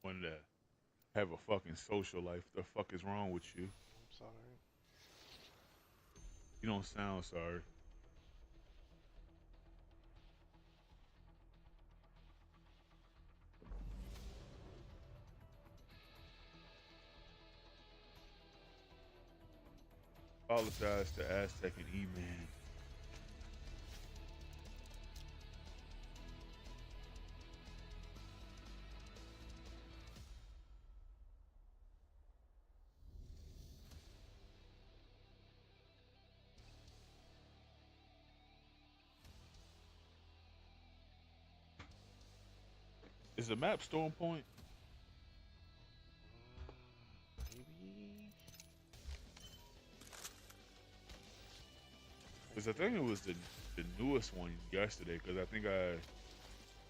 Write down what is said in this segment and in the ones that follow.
Wanted to have a fucking social life. The fuck is wrong with you? I'm sorry. You don't sound sorry. Apologize to Aztec and E-Man. Is the map Storm Point? Maybe. Because I think it was the newest one yesterday. Because I think I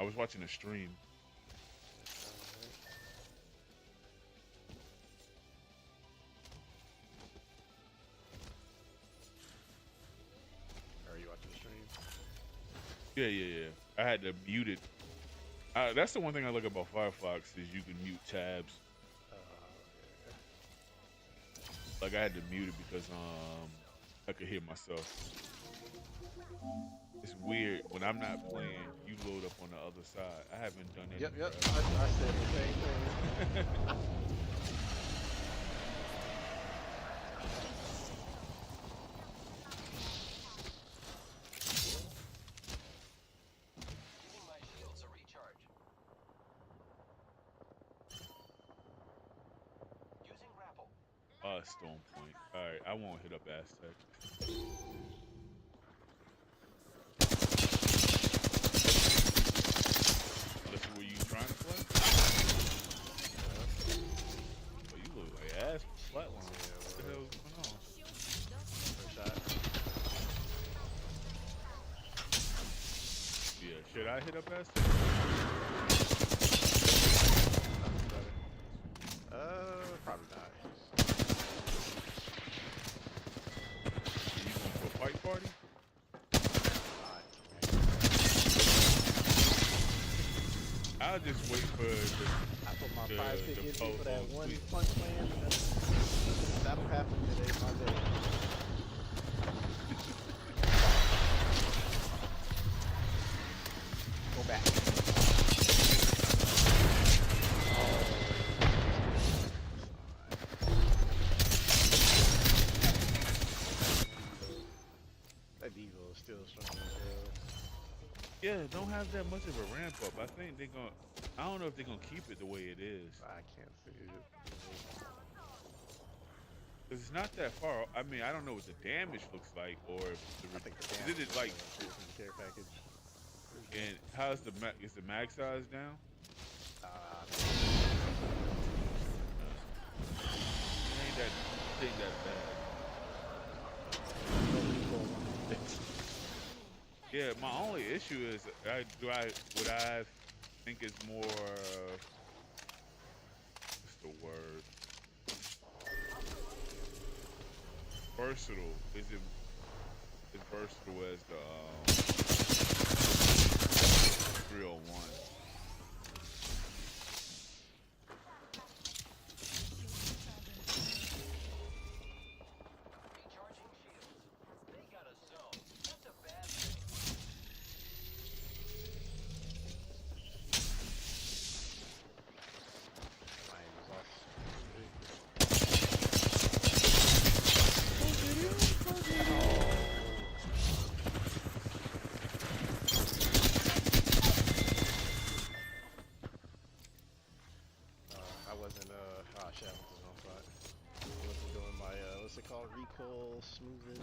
was watching a stream. Are you watching the stream? Yeah. I had to mute it. That's the one thing I like about Firefox is you can mute tabs. Okay. Like I had to mute it because I could hear myself. It's weird when I'm not playing. You load up on the other side. I haven't done it Yep, in yep. I said the same thing. forever. Giving my shields a recharge. Using grapple. Stone Point. All right, I won't hit up Aztec. This is where you trying to play? Oh, you look like ass flatline. What the hell is going on? First shot. Yeah, should I hit up Aztec? Probably not. You going to a fight party? Not. I'll just wait for I put my the 550 post for that on one tweet. punch man. That'll happen today, my day. Go back. That Eagle is still strong as hell. Yeah, don't have that much of a ramp up. I think they're gonna. I don't know if they're gonna keep it the way it is. I can't see it. Cause it's not that far. I mean, I don't know what the damage looks like, or if the I think the is damage it is like. the care package. And how's the is the mag size down? Ain't that bad. Yeah, my only issue is what I think is more what's the word? Versatile. Is it as versatile as the 301? Recharging shields. They got a zone. That's a bad thing. Mine is off. I wasn't shit, I went to the wrong spot. I wasn't doing my what's it called? Recoil smoothing.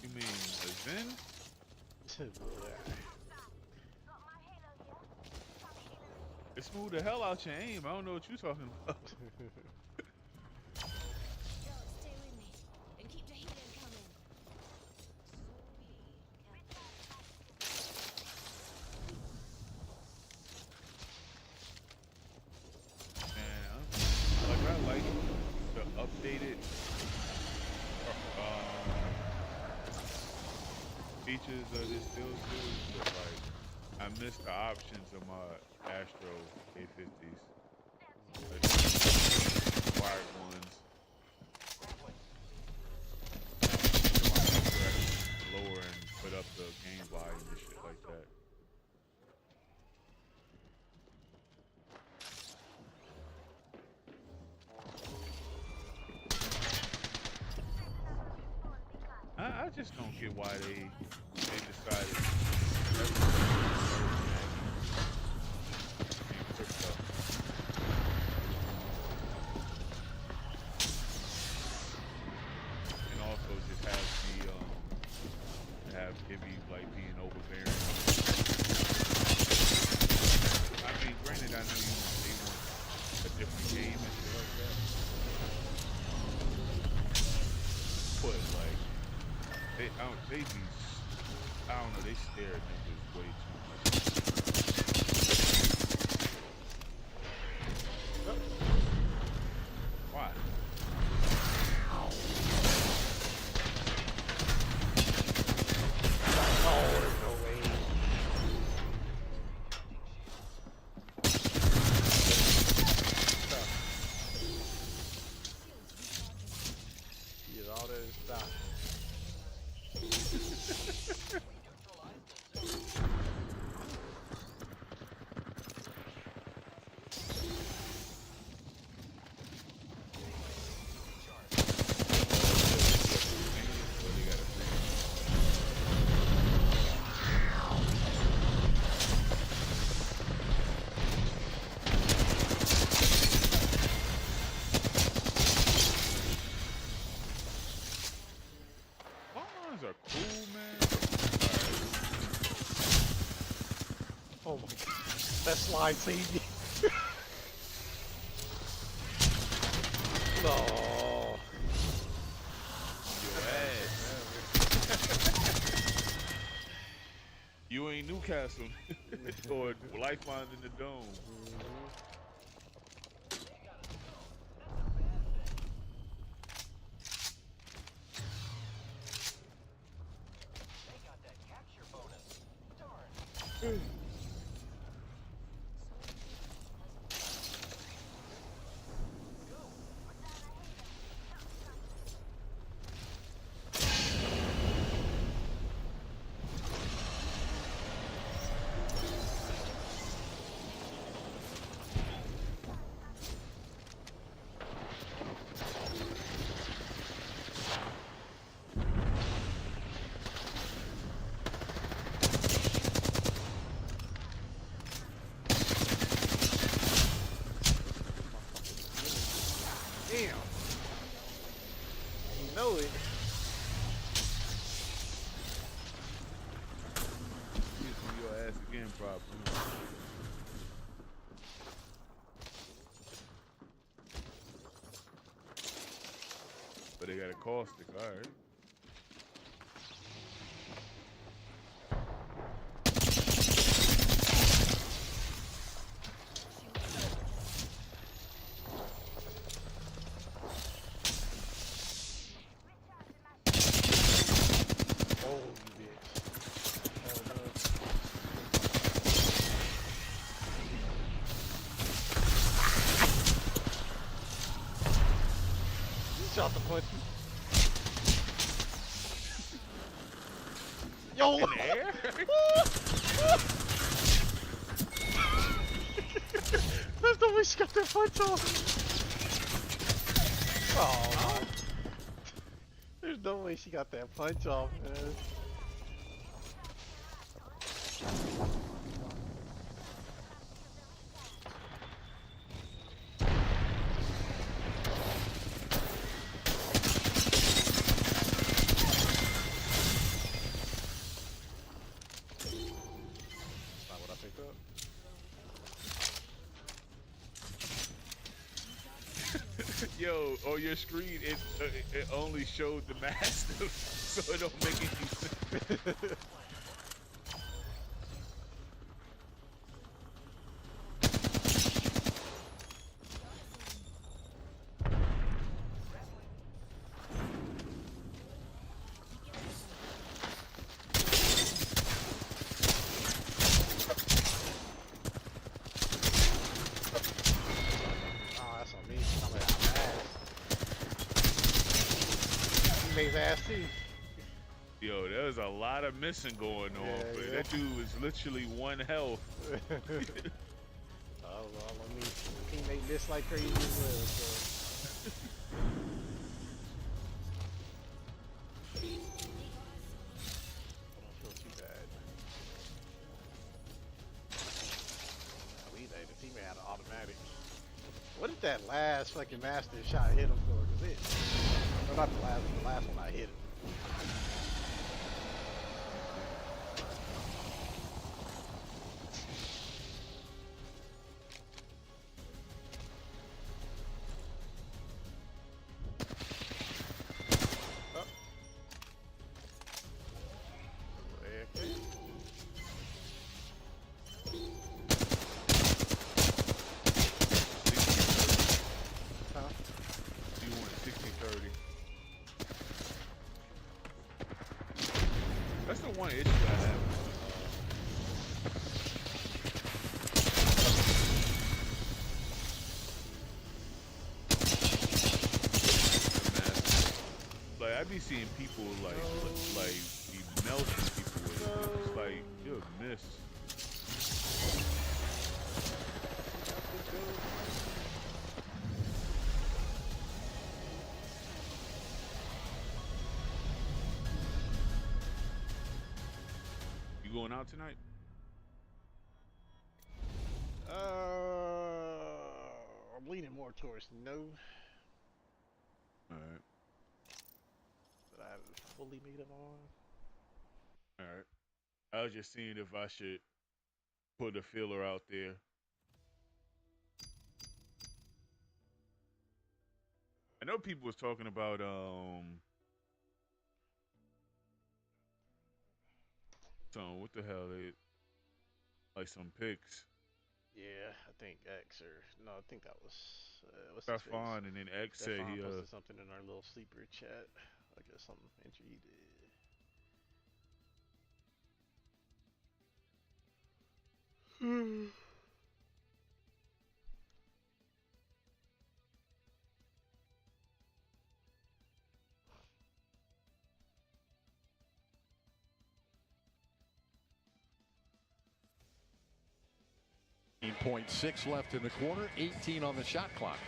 You mean a Zen? It smoothed the hell out your aim. I don't know what you're talking about. Man, I like the updated features of this build too, but like I missed the options of my Astro A50s, like the wired ones. Lower and put up the game volume and shit like that. I just don't get why they decided in crypto. And also just have Gibby like being overbearing. I mean, granted, I know they want a different game and shit like that, but like they be, I don't know, they stare at niggas way too much. Why? Oh, there's no way. Get all that stuff. Bonbons are cool, man. Oh my god. That slide saved me. No. Your ass. You ain't Newcastle or Lifeline in the Dome. They got that capture bonus. Darn. Damn. You know it. Using your ass again, probably. But they got a caustic, alright. Oh, you bitch. Oh, no. You shot the punch. Yo! In the air? There's no way she got that punch off. Oh, man. There's no way she got that punch off, man. That's not what I picked up. Yo, on your screen, it only showed the master, so it don't make any sense. his ass too. Yo, there's a lot of missing going on, Yeah, but yeah. that dude was literally one health. Oh, well, I mean, teammate missed like crazy as well, so. I don't feel too bad. Oh, the teammate had an automatic. What if that last fucking master shot hit him for? Cause it, no, not the last one I hit him. Oh. Okay. Huh? You want 60-30. That's the one issue I have. Like I be seeing people like be melting people with it. It's like you'll miss. You going out tonight? I'm leaning more towards no, All right, but I haven't fully made up on. all right. I was just seeing if I should put a filler out there. I know people was talking about some what the hell they like some picks. Yeah, I think X or no, I think that was what's his face? Stefan and then X said Stefan he posted something in our little sleeper chat. I guess some entry he did. 0.6 left in the quarter, 18 on the shot clock.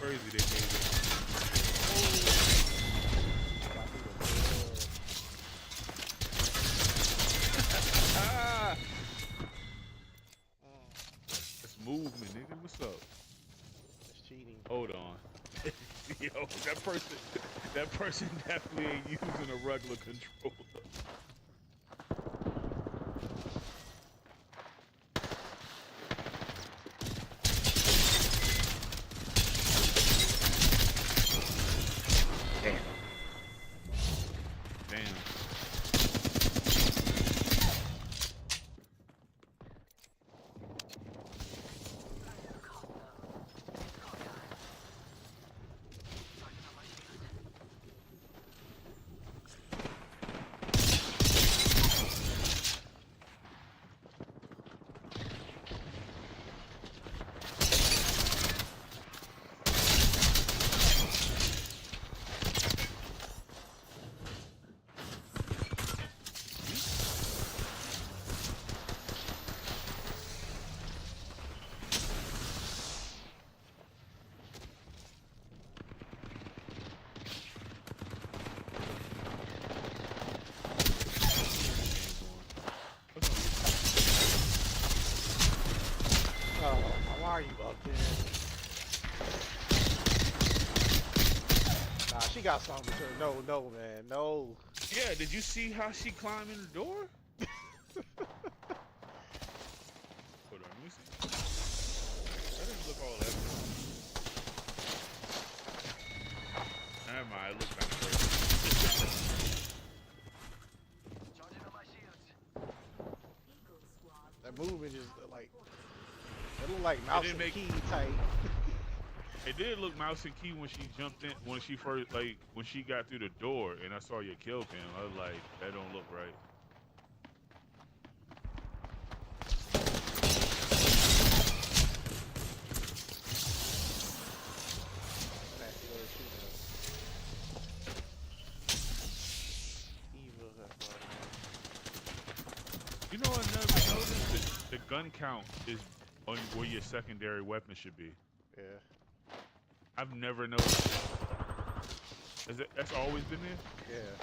crazy they made it. Ah, that's movement, nigga. What's up? That's cheating. Hold on. Yo, that person definitely ain't using a regular controller. Damn. Damn. Oh, why are you up there? Nah, she got something to her. No, no, man, no. Yeah, did you see how she climbed in the door? Hold on, let me see. That didn't look all that good. Never mind, it looked kind of crazy. Charging on my shields. That movement just like it looked like mouse didn't and make- key type. It did look mouse and key when she jumped in, when she first, like, when she got through the door and I saw your kill cam. I was like, that don't look right. Nasty little shit, though. Evil, that's all, man. You know, I never noticed that the gun count is on where your secondary weapon should be. Yeah. I've never noticed it. That's always been there? Yeah.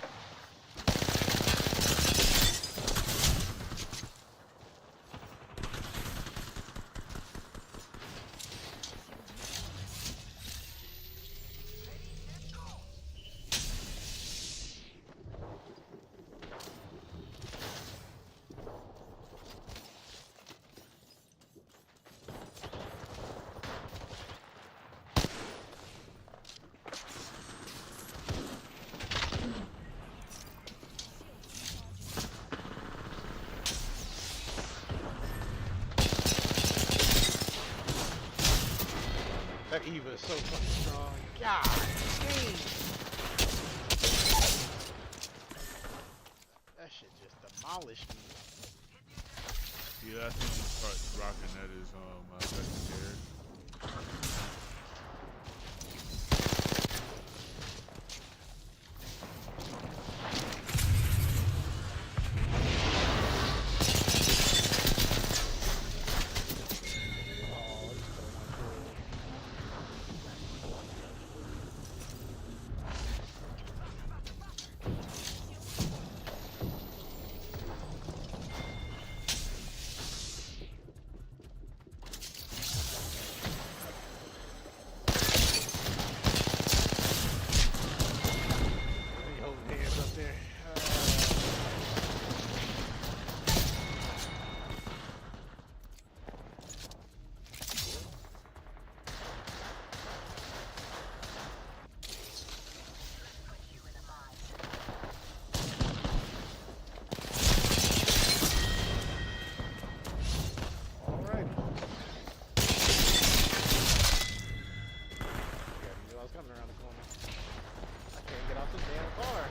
That Eva is so fucking strong. God dang. That shit just demolished me. Yeah, I think you start rocking that as secondary. He holding hands up there. Alright. Yeah, you knew I was coming around the corner. I can't get off this damn car.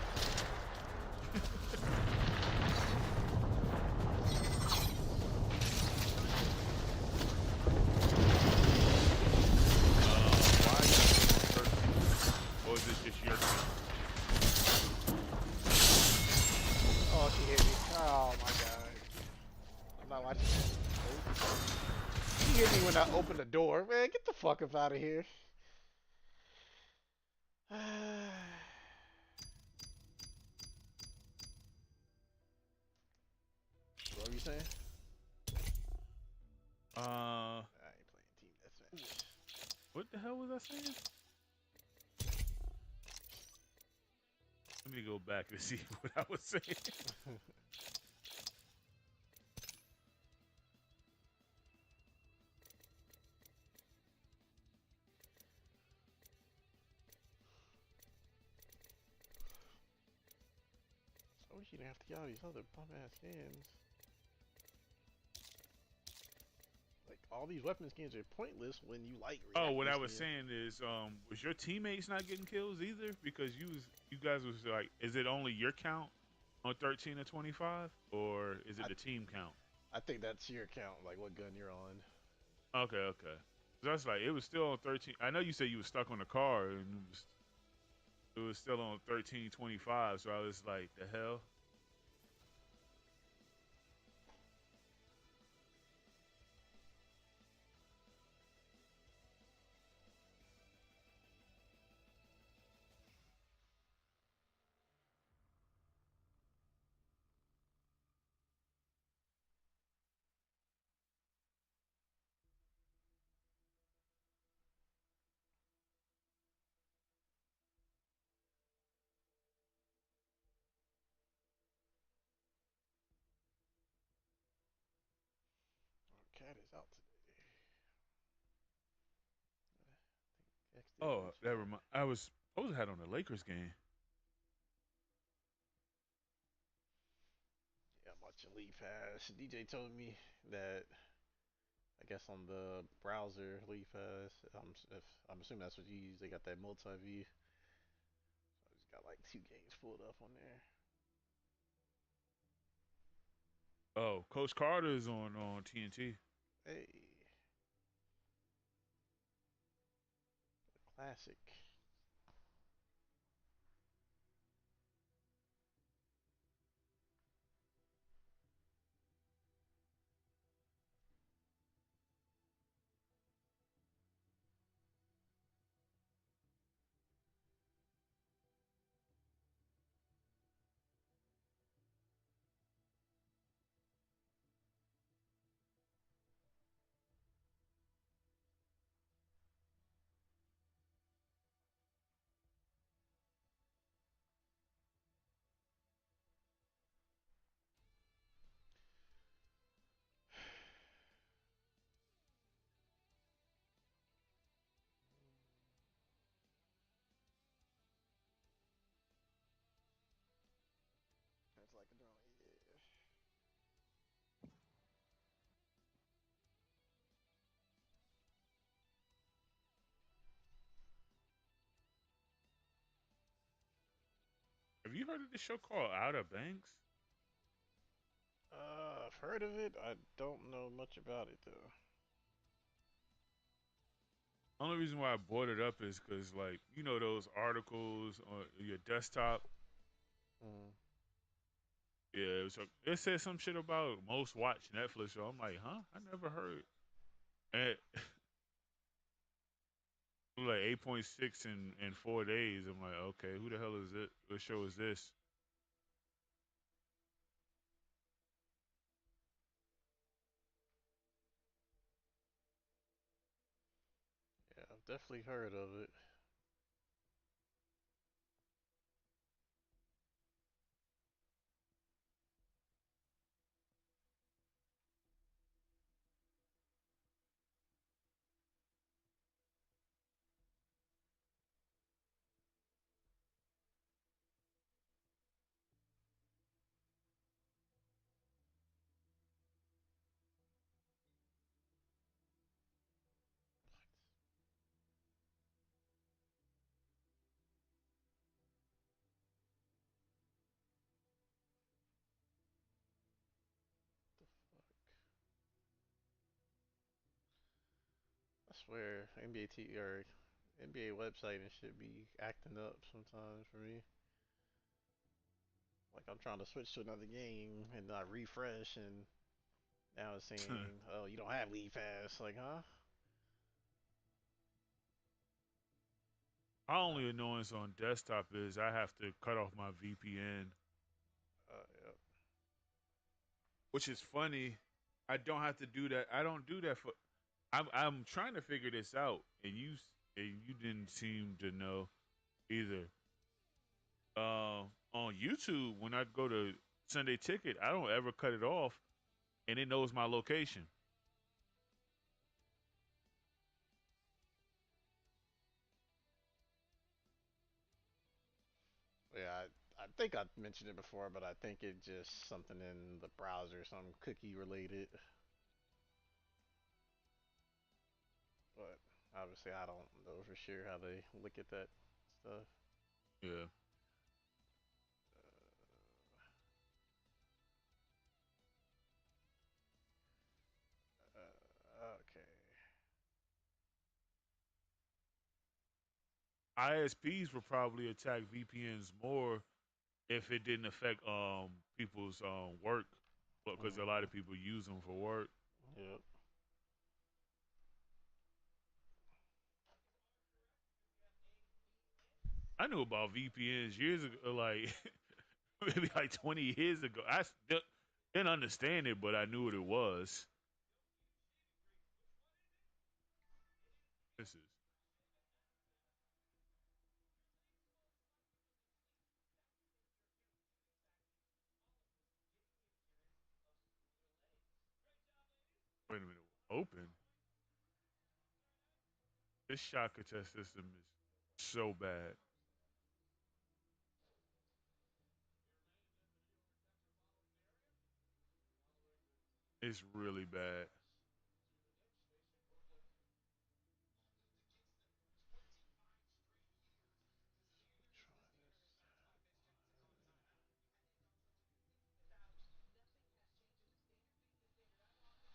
Why is it 13? Or is it just your team? Oh, she hit me. Oh my god. I'm not watching that. She hit me when I opened the door. Man, get the fuck up out of here. What were you saying? Uh, I ain't playing team deathmatch. what the hell was I saying? Let me go back and see what I was saying. I wish you didn't have to get all these other bum ass skins. Like all these weapon skins are pointless when you like Oh, what reactive I was skins. saying is, was your teammates not getting kills either? Because you guys was like, is it only your count on 13 to 25, or is it I the team count? I think that's your count, like what gun you're on. Okay, okay. That's like it was still on 13. I know you said you was stuck on the car, and it was still on 1325. So I was like, the hell. Oh, Cat is out today. X did Oh, bench never out. mind. I was had on the Lakers game. Yeah, I'm watching League Pass. DJ told me that I guess on the browser League Pass, I'm assuming that's what you use. They got that multi-view. So I just got like 2 games pulled up on there. Oh, Coach Carter is on TNT. Hey, classic. That's like a drone. Yeah. Have you heard of this show called Outer Banks? I've heard of it. I don't know much about it though. Only reason why I brought it up is because, like, you know, those articles on your desktop. Mm. Yeah, it said some shit about most watched Netflix show. I'm like, huh? I never heard. And like 8.6 in 4 days. I'm like, okay, who the hell is it? What show is this? Yeah, I've definitely heard of it. What the fuck? I swear, NBA T or NBA website and shit be acting up sometimes for me. Like I'm trying to switch to another game and I refresh and now it's saying, "Oh, you don't have League Pass." Like, huh? My Uh, only annoyance on desktop is I have to cut off my VPN, yep. which is funny. I don't have to do that. I don't do that for. I'm trying to figure this out, and you didn't seem to know either. On YouTube, when I go to Sunday Ticket, I don't ever cut it off, and it knows my location. Yeah, I think I mentioned it before, but I think it just something in the browser, some cookie related. But obviously, I don't know for sure how they look at that stuff. Yeah. Okay. ISPs would probably attack VPNs more if it didn't affect people's work, because a lot Mm-hmm. of people use them for work. Yep. I knew about VPNs years ago, like maybe like 20 years ago. I still didn't understand it, but I knew what it was. This is wait a minute. Open. This shot contest system is so bad. It's really bad. Which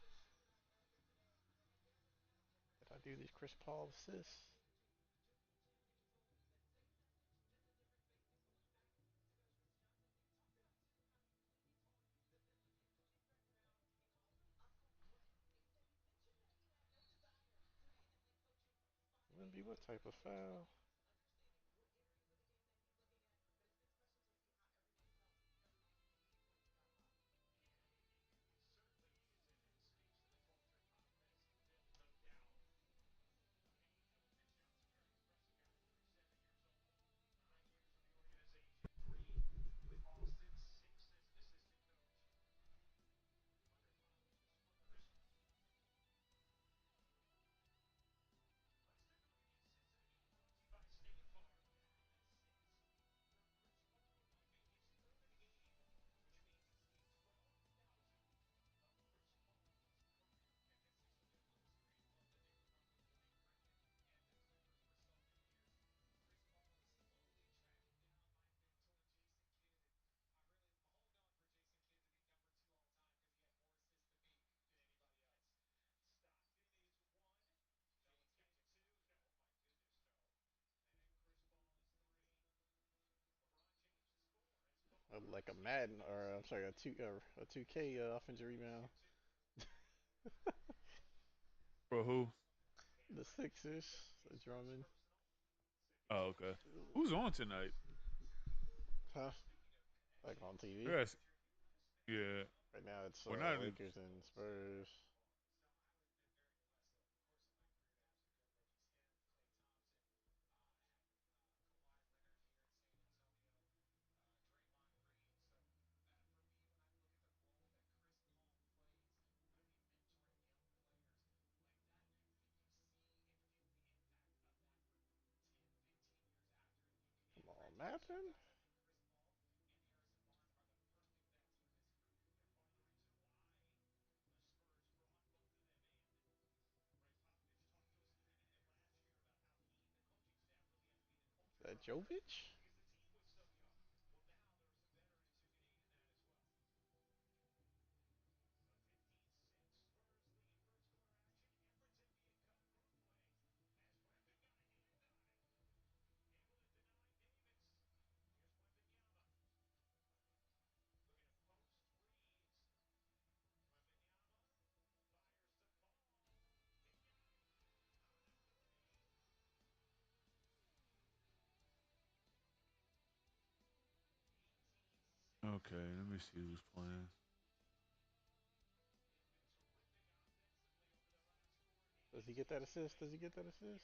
one is Did I do these Chris Paul assists? Wouldn't what type of foul? Like a Madden or I'm sorry, a 2K offensive rebound. For who? The Sixers, the Drummond. Oh, okay. Who's on tonight? Huh? Like on TV. Yes. Yeah. Right now it's Well, not. Lakers and Spurs. Come on, Mappin. That Jovic? Okay, let me see who's playing. Does he get that assist? Does he get that assist?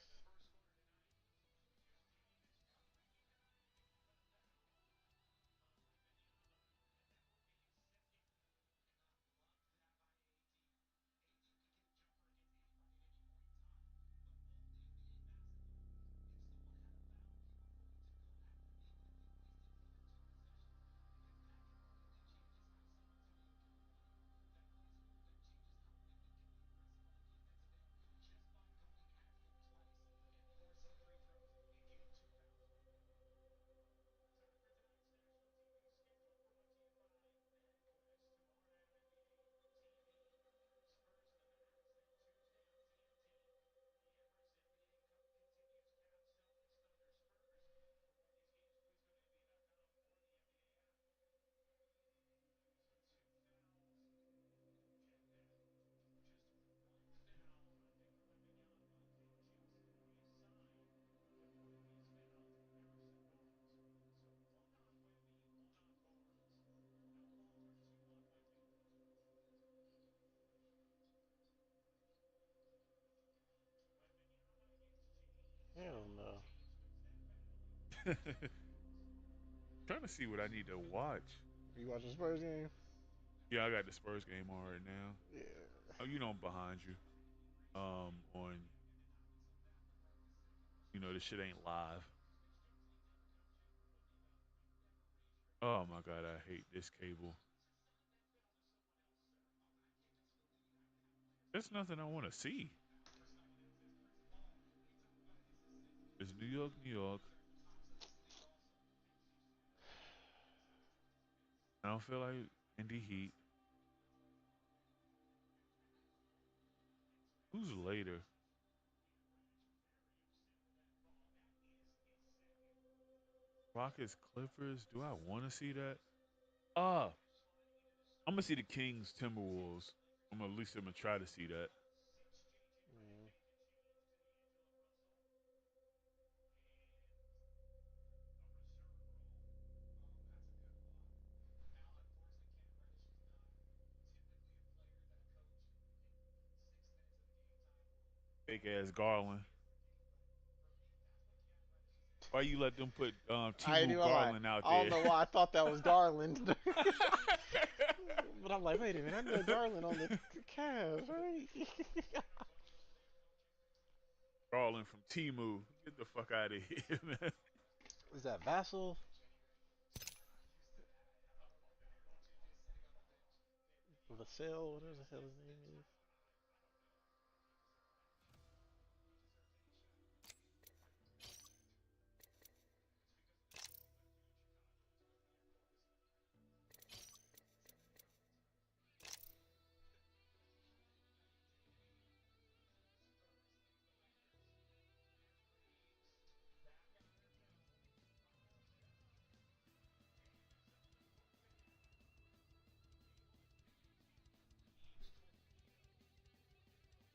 Hell no. Trying to see what I need to watch. Are you watching Spurs game? Yeah, I got the Spurs game on right now. Yeah. Oh, you know I'm behind you. On this shit ain't live. Oh my god, I hate this cable. There's nothing I want to see. It's New York, New York. I don't feel like Indy Heat. Who's later? Rockets, Clippers. Do I want to see that? Ah, I'm gonna see the Kings, Timberwolves. At least I'm gonna try to see that. Mm. Fake ass Garland. Why you let them put I ain't Timu even gonna lie. Garland out I don't there? know why I thought that was Garland. But I'm like, wait a minute, I know Garland on the Cavs, right? Garland from Timu. Get the fuck out of here, man. Is that Vassal? Vassell? Whatever the hell his name is.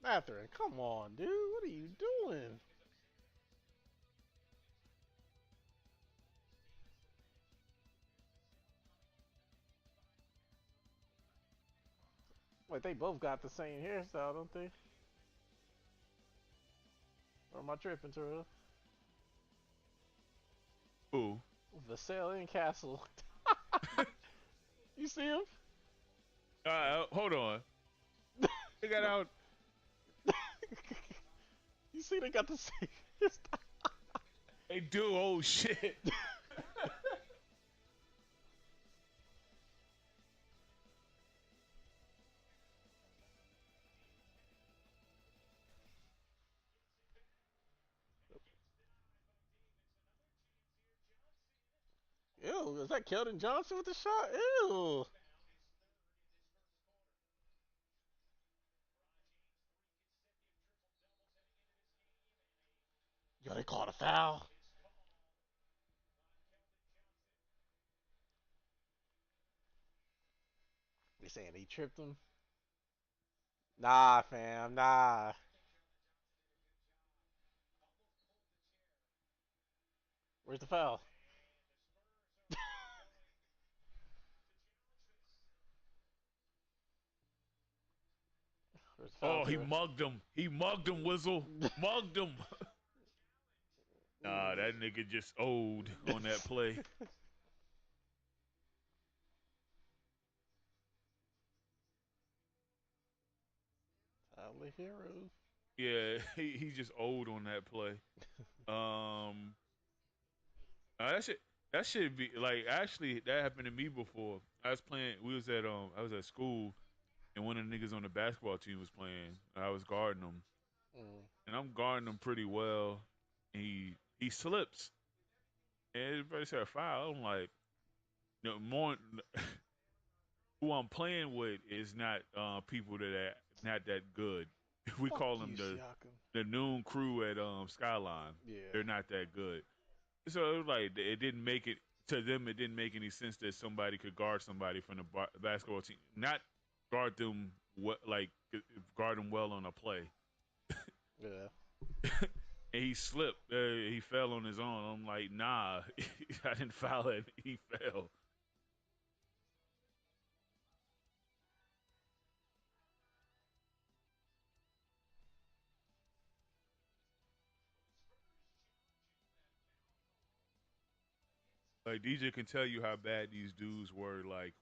Matherin, come on, dude. What are you doing? Wait, they both got the same hairstyle, don't they? Or am I tripping, Terrell? Who? Vassell and Castle. You see him? Hold on. They got out. You see they got the same hairstyle. They do. Oh shit. Ew, is that Keldon Johnson with the shot? Ew. Yo, they called a foul. They saying he tripped him. Nah, fam, nah. Where's the foul? Oh, Oh, he okay. mugged him. He mugged him, Wizzle. Mugged him. Nah, that nigga just owed on that play. Tyler Hero. Yeah, he just owed on that play. Um, that should be like actually that happened to me before. I was playing. I was at school, and one of the niggas on the basketball team was playing. I was guarding him, Mm. and I'm guarding him pretty well. And he slips, and everybody said a foul. I'm like, no more. Who I'm playing with is not people that are not that good. We Fuck call you, them Siakam. the noon crew at Skyline. Yeah. They're not that good. So it was like it didn't make it to them. It didn't make any sense that somebody could guard somebody from the basketball team, not guard them like guard them well on a play. Yeah. And he slipped. He fell on his own. I'm like, nah, I didn't foul it. He fell. Like DJ can tell you how bad these dudes were. Like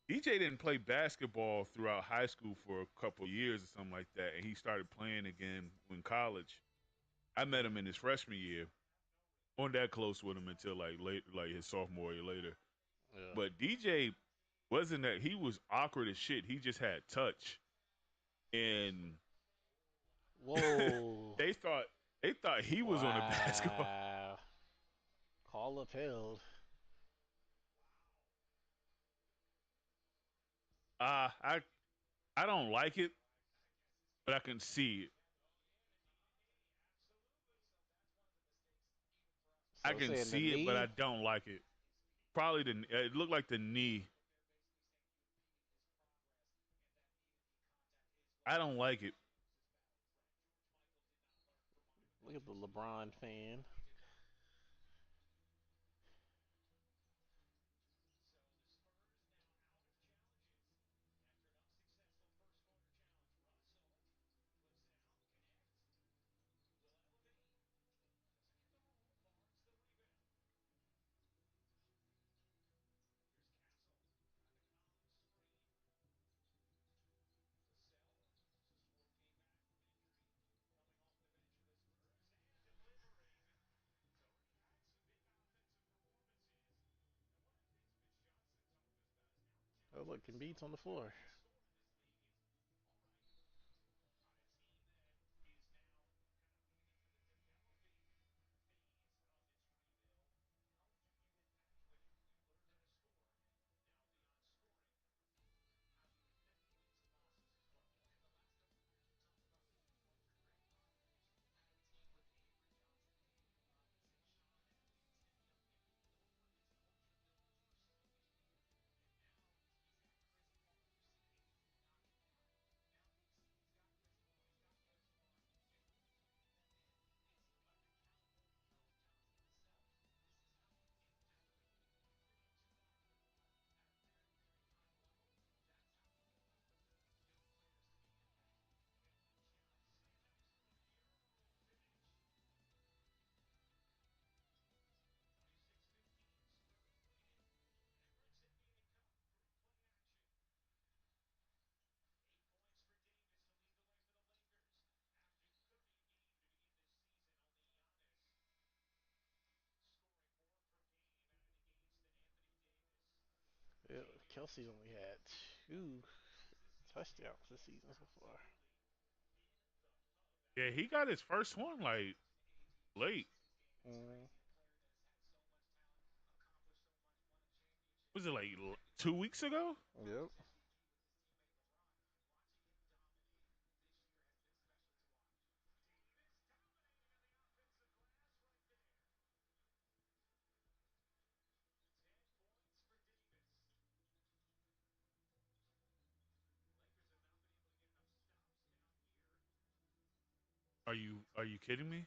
DJ didn't play basketball throughout high school for a couple years or something like that, and he started playing again in college. I met him Mm. in his freshman year. Wasn't that close with him until like late, like his sophomore year later. Yeah. But DJ wasn't that he was awkward as shit. He just had touch, and Whoa. they thought he was on a basketball. Wow. Call upheld. I don't like it, but I can see it. I So can saying the see it, but I knee. don't like it. Probably it looked like the knee. I don't like it. Look at the LeBron fan. Oh look, Embiid's on the floor. Yeah, Kelsey's only had 2 touchdowns this season so far. Yeah, he got his first one like late. Mm. Was it like 2 weeks ago? Yep. Are you kidding me?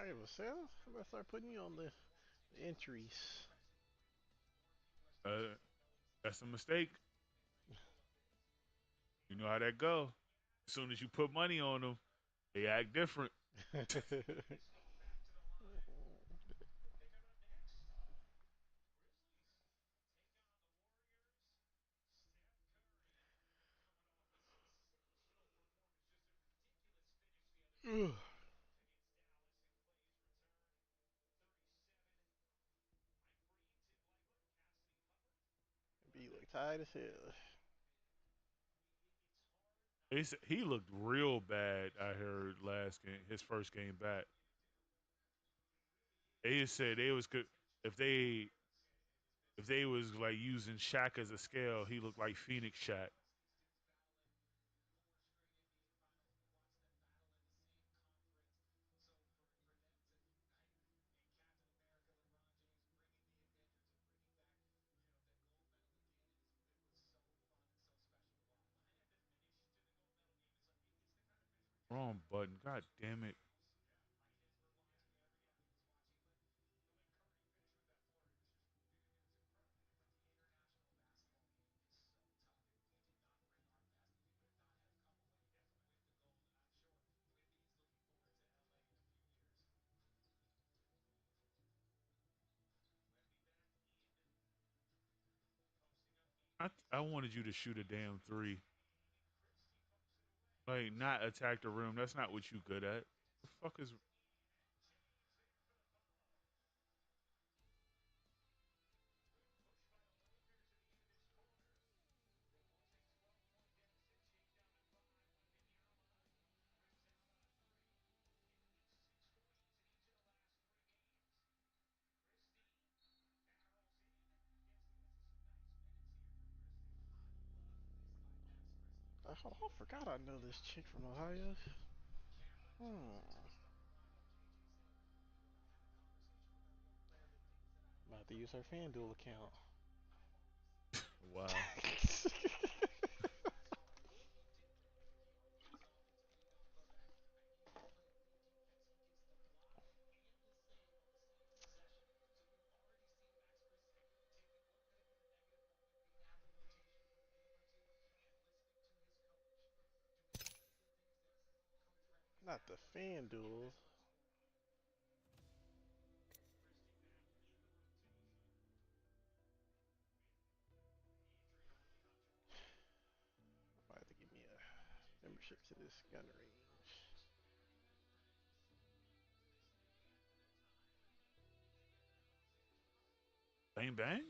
right, well, Sal, I'm gonna start putting you on the entries. Uh, that's a mistake. You know how that go. As soon as you put money on them, they act different. Be like tired as hell. He looked real bad. I heard last game, his first game back. They just said they was good if they was like using Shaq as a scale. He looked like Phoenix Shaq. Wrong button. God damn it. I wanted you to shoot a damn three. Like not attack the rim. That's not what you good at. The fuck is I forgot I know this chick from Ohio. Hmm. Might have to use her FanDuel account. wow. Not the FanDuel. Might have to give me a membership to this gun range. Bang bang.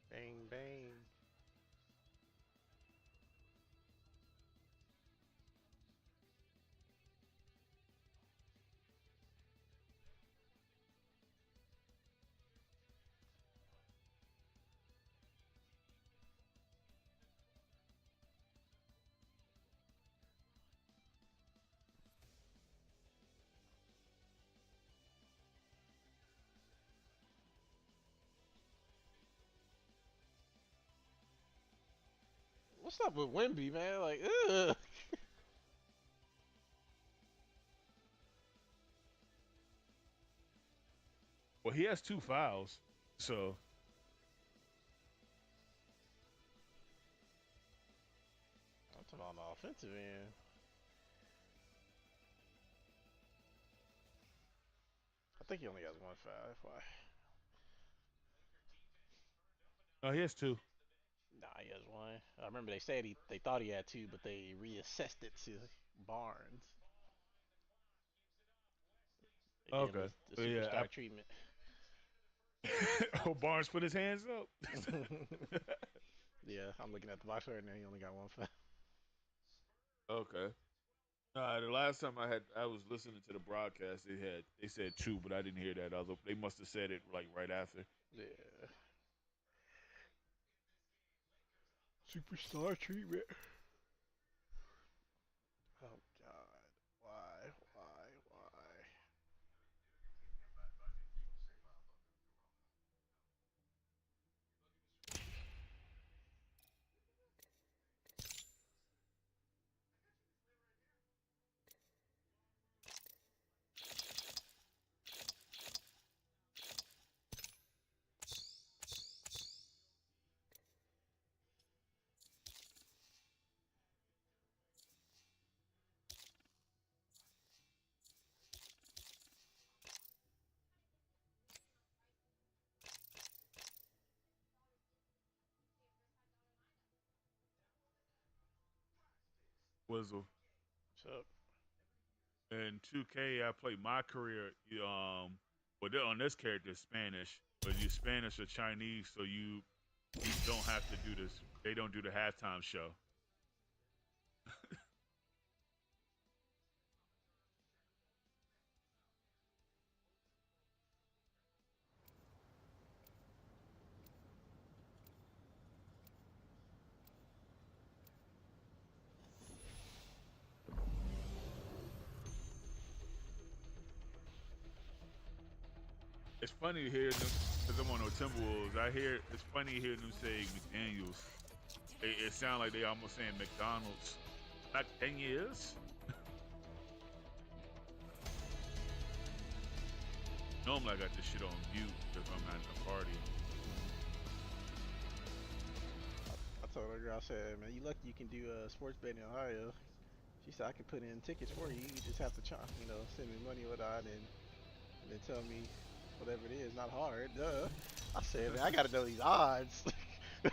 Bang bang. What's up with Wimby, man? Like, ugh. Well, he has two fouls. So I'm talking on the offensive end. I think he only has one foul. Why? he has two. Nah, he has one. I remember they said they thought he had two, but they reassessed it to Barnes. They gave him Okay. the But yeah, superstar treatment. oh Barnes put his hands up. Yeah, I'm looking at the box right now. He only got one foul. Okay. The last time I was listening to the broadcast, they said two, but I didn't hear that other. They must have said it like right after. Yeah. Superstar treatment. Oh God. Why? Why? Why? Wizzle. So, In 2K, I played my career. Well, on this character, Spanish, but you Spanish or Chinese, so you don't have to do this. They don't do the halftime show. It's funny to hear them because I'm on the Timberwolves. It's funny hearing them say McDaniels. It sounds like they almost saying McDonald's. McDaniels. Normally I got this shit on mute because I'm not in the party. I told her girl, I said, man, you lucky you can do sports betting in Ohio. She said I can put in tickets for you. You just have to, send me money or whatnot, and then tell me whatever it is. Not hard, duh. I said, man, I gotta know these odds. I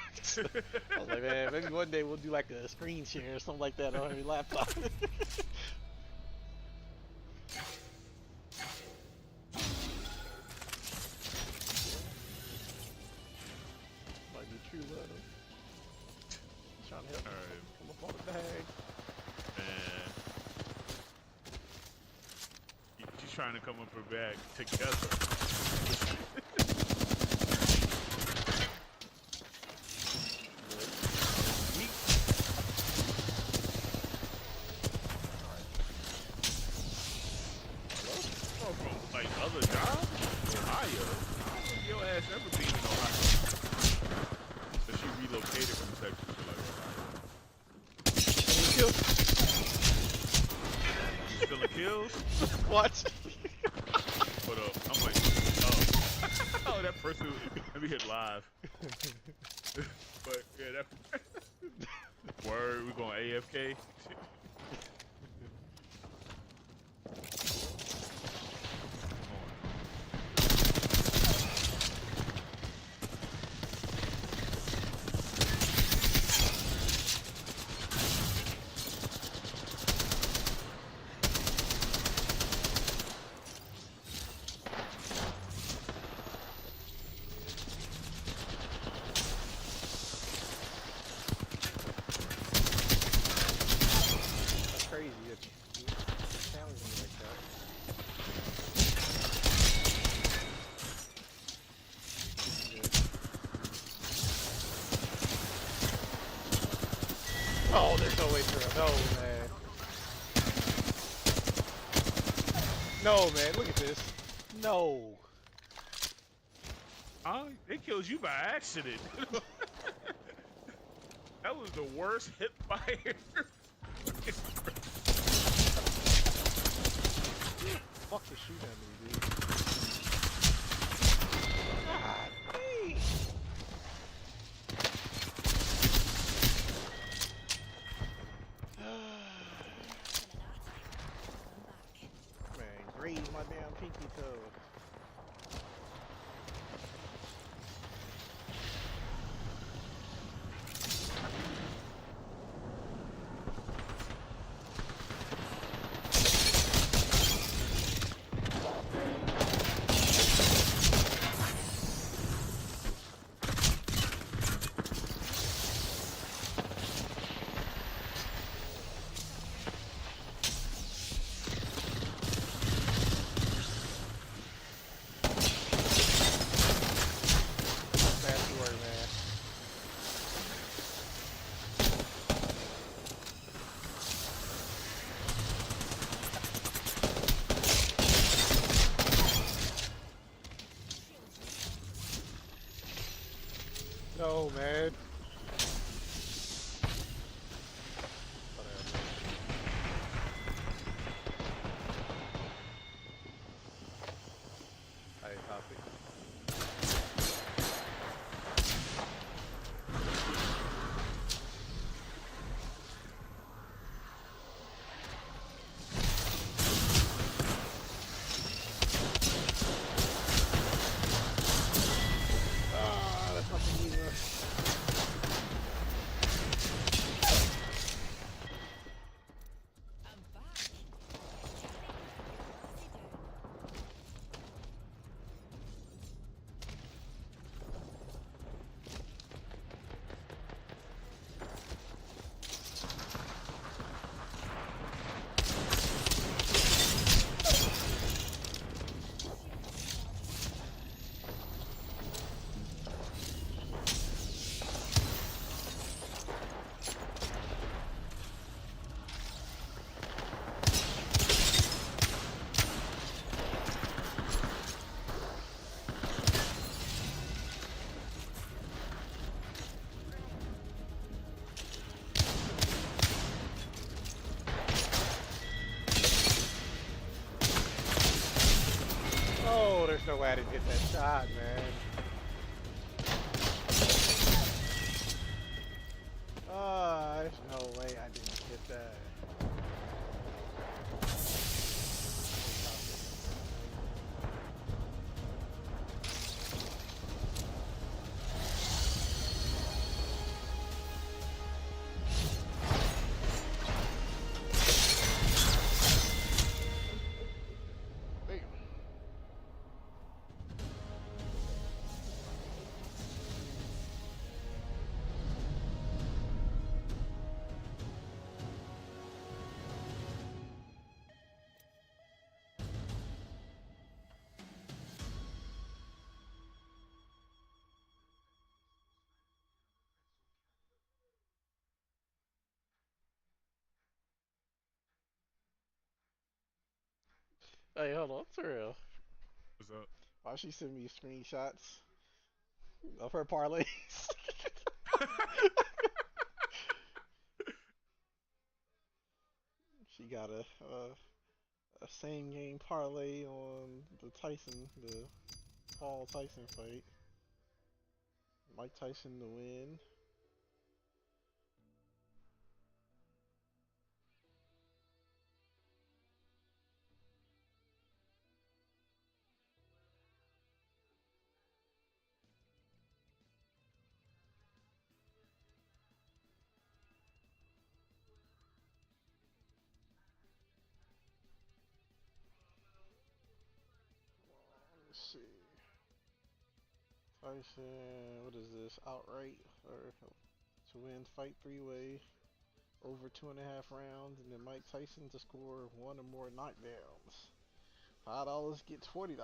was like, man, maybe one day we'll do like a screen share or something like that on your laptop. Might be true love. He's trying to help me come up on the bag. And she's trying to come up her bag together. From like other jobs, Ohio. I don't think your ass ever been in Ohio. So she relocated from Texas to like Ohio. You still in kills? What? But I'm like, oh, oh, that person. Let me hit live. But yeah, that word. We going AFK. Crazy that you challenge me like that. Oh, there's no way through. No, man. No, man. Look at this. No. They killed you by accident. That was the worst hip fire. Fuck the shoot at me, dude. God dang. Man, graze my damn pinky toe. way I didn't hit that shot, man. There's no way I didn't hit that. Damn. Hey, hold on, for real. What's up? Why she send me screenshots of her parlays? She got a same game parlay on the Paul Tyson fight. Mike Tyson to win. Let's see. Tyson, what is this? Outright or to win fight 3-way over 2.5 rounds, and then Mike Tyson to score one or more knockdowns. $5 gets $40.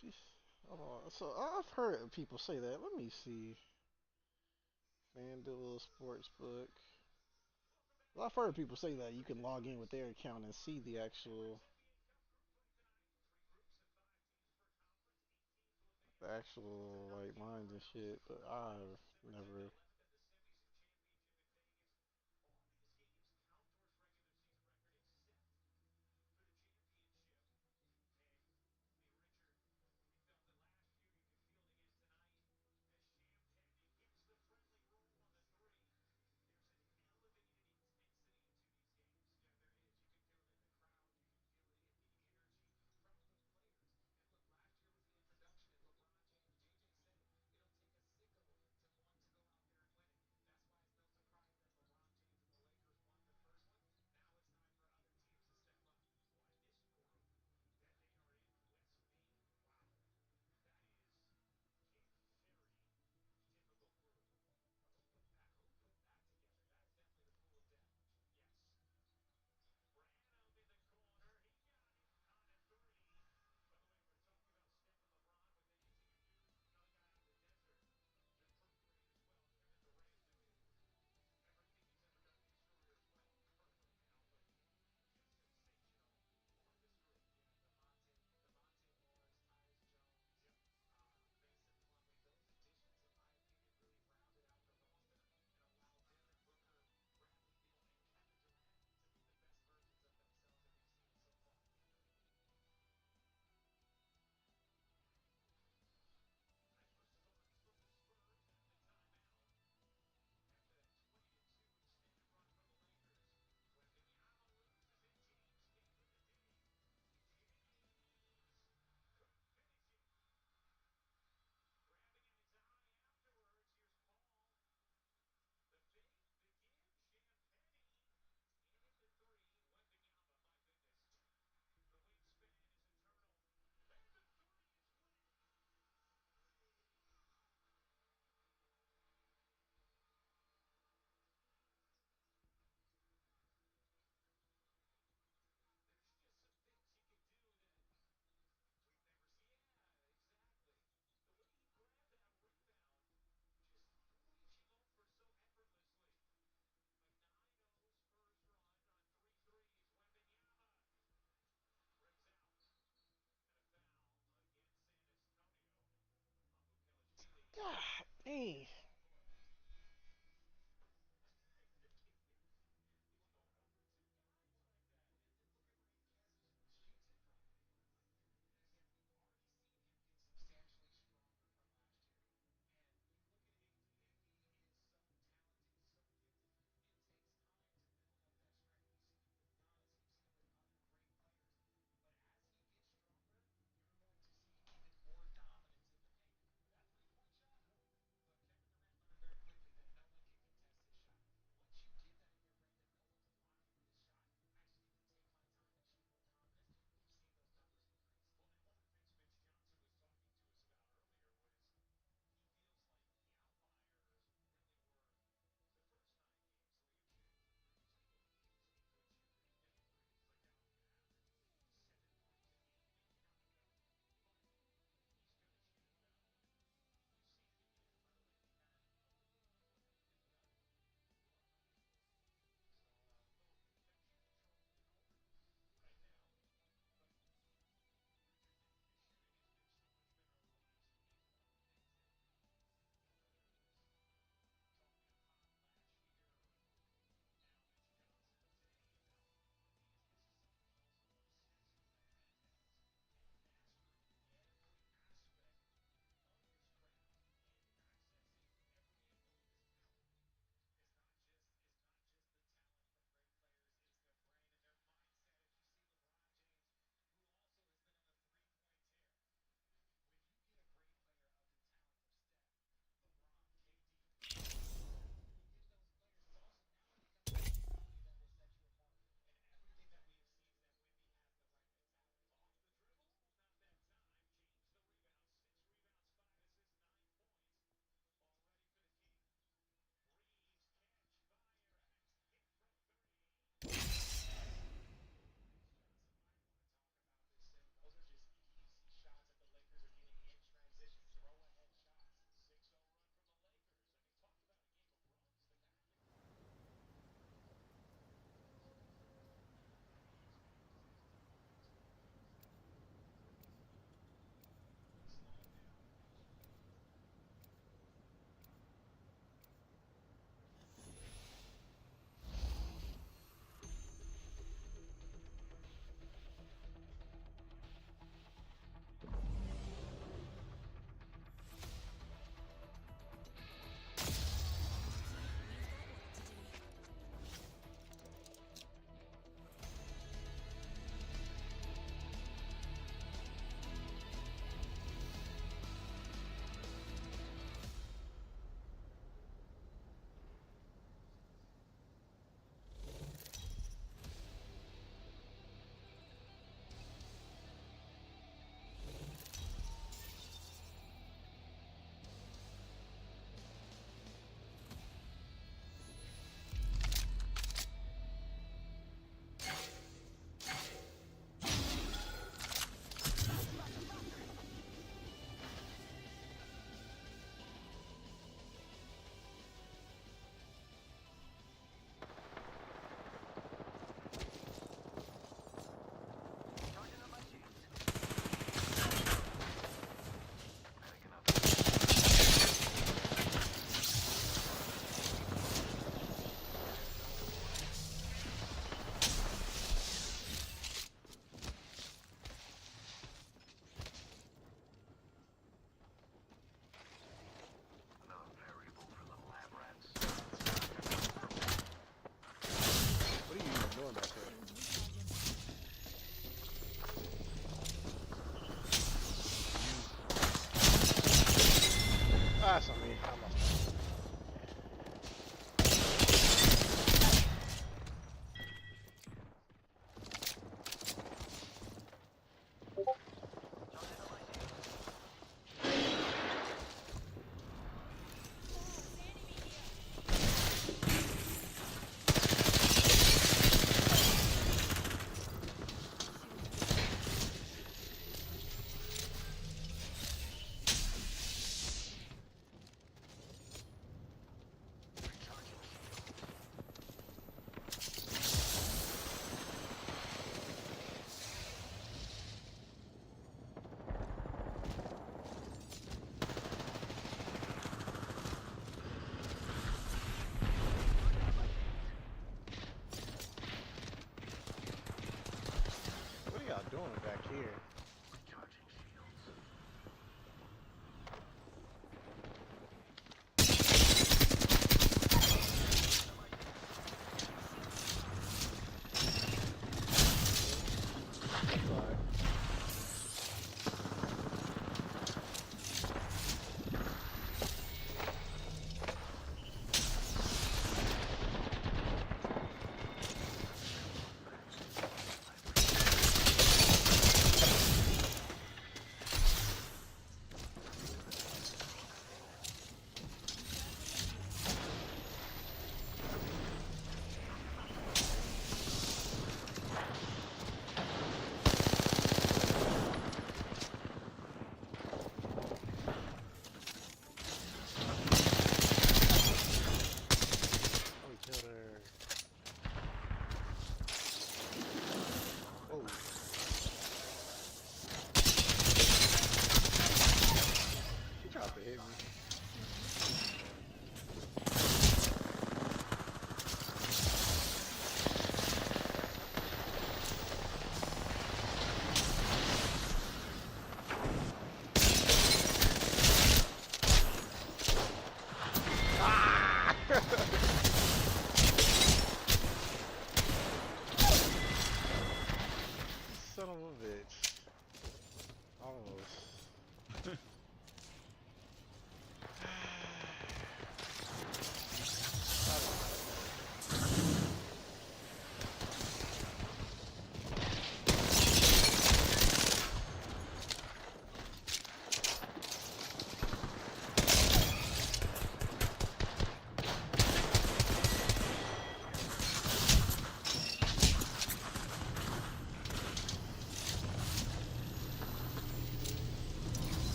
She's, hold on. So I've heard people say that. Let me see. FanDuel Sportsbook. Well, I've heard people say that you can log in with their account and see the actual like lines and shit, but I've never. Ah, dang.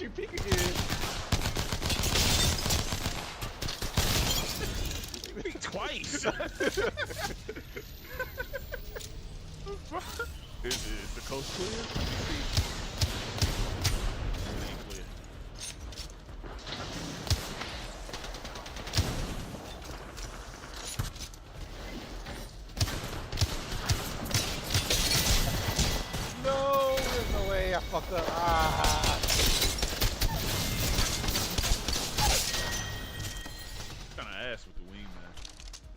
let you peek again. Peek twice. Is the coast clear? It ain't clear. No, there's no way I fucked up. Ah. Kind of ass with the wing, man.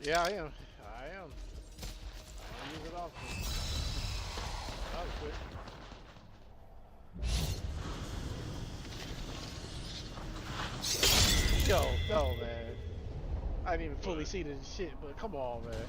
Yeah, I am. I am. I don't use it often. That was quick. Yo, no, man. I didn't even fully see the shit, but come on, man.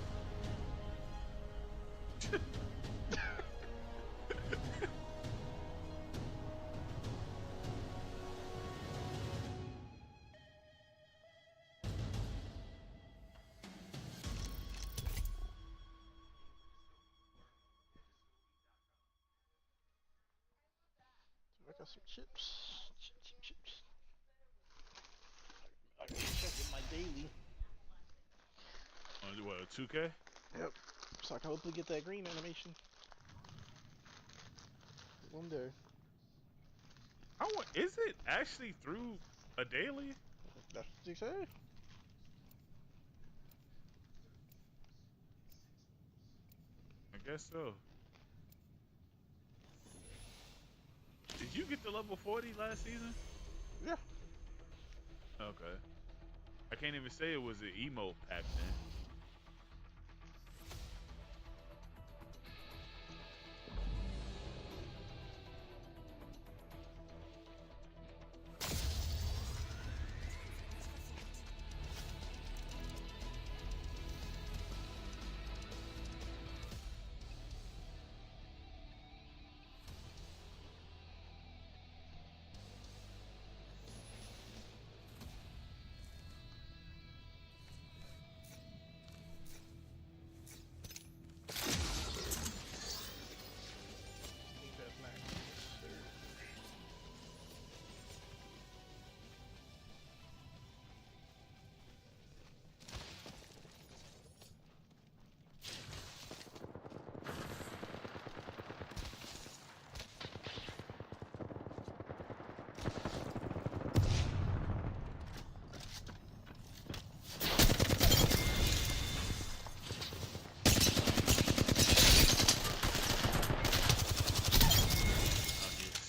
I got some chips. Chips. I gotta check in my daily. What, a 2K? Yep. So I can hopefully get that green animation. One day. Is it actually through a daily? That's what they say. I guess so. Did you get to level 40 last season? Yeah. Okay. I can't even say it was an emote pack then.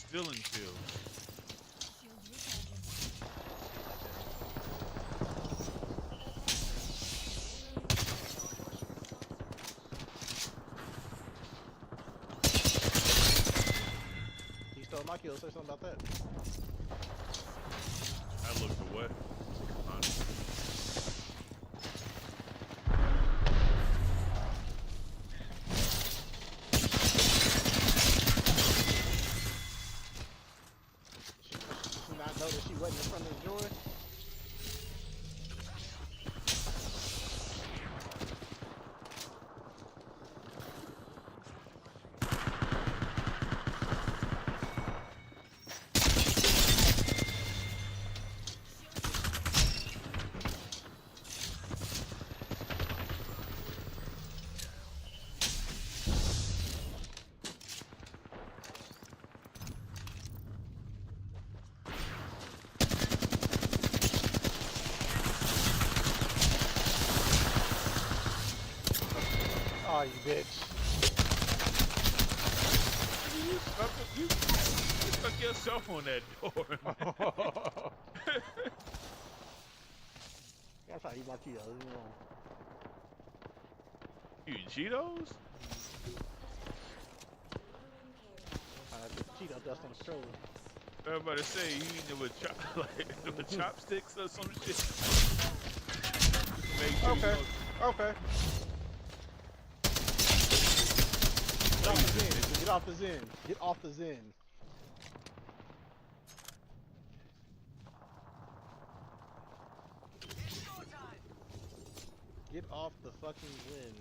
Still in kills. He stole my kill. Say something about that. I looked away. Honestly. She not know that she wasn't in front of the joy. Oh, you bitch. You stuck yourself on that door, man. That's how you eat my Cheetos. You eat Cheetos? Cheeto dust on the controller. Everybody say you eating it with with chopsticks or some shit. Make sure Okay. you Okay. Get off the Zen. Get off the Zen. Get off the fucking Zen.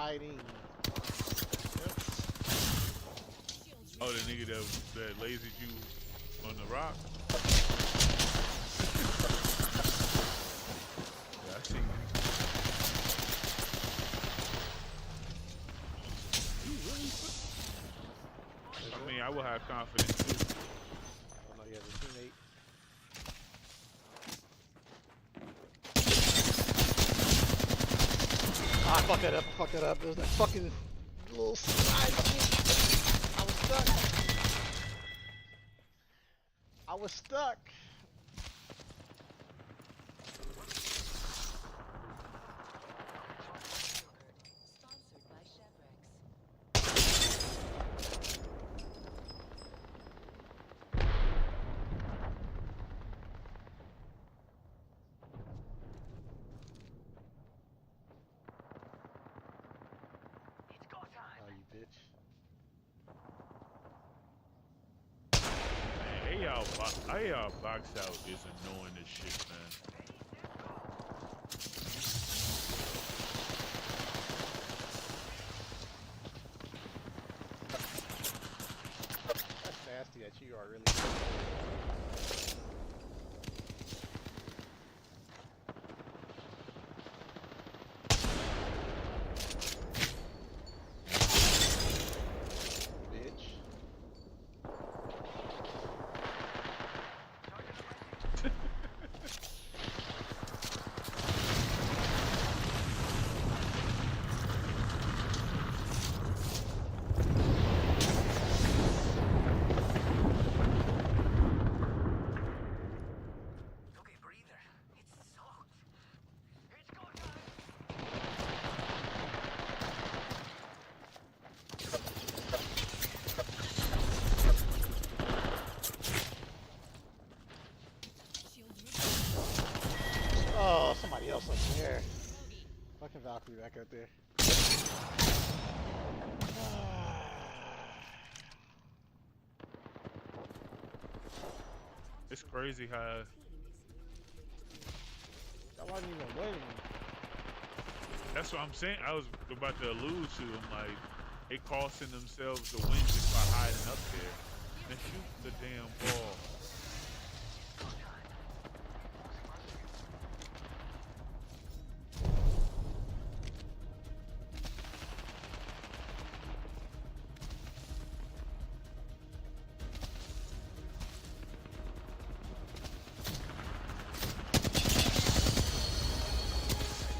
hiding. Yep. Oh, the nigga that lasered you on the rock. Yeah, I seen him. He really. Is I it? mean, I will have confidence too. Oh no, he has a teammate. Ah, I fucked that up. I fucked that up. There's that fucking little side thing. I was stuck. I was stuck. Sponsored by Chevrex. It's go time. Oh, you bitch. Man, AR box out is annoying as shit, man. That's nasty that you are really. Bitch. Okay, breather. It's soaked. It's go time. Oh, somebody else up there. Fucking Valkyrie back up there. It's crazy how That wasn't even winning. that's what I'm saying. I was about to allude to. I'm like, they costing themselves the win just by hiding up there. And shoot the damn ball.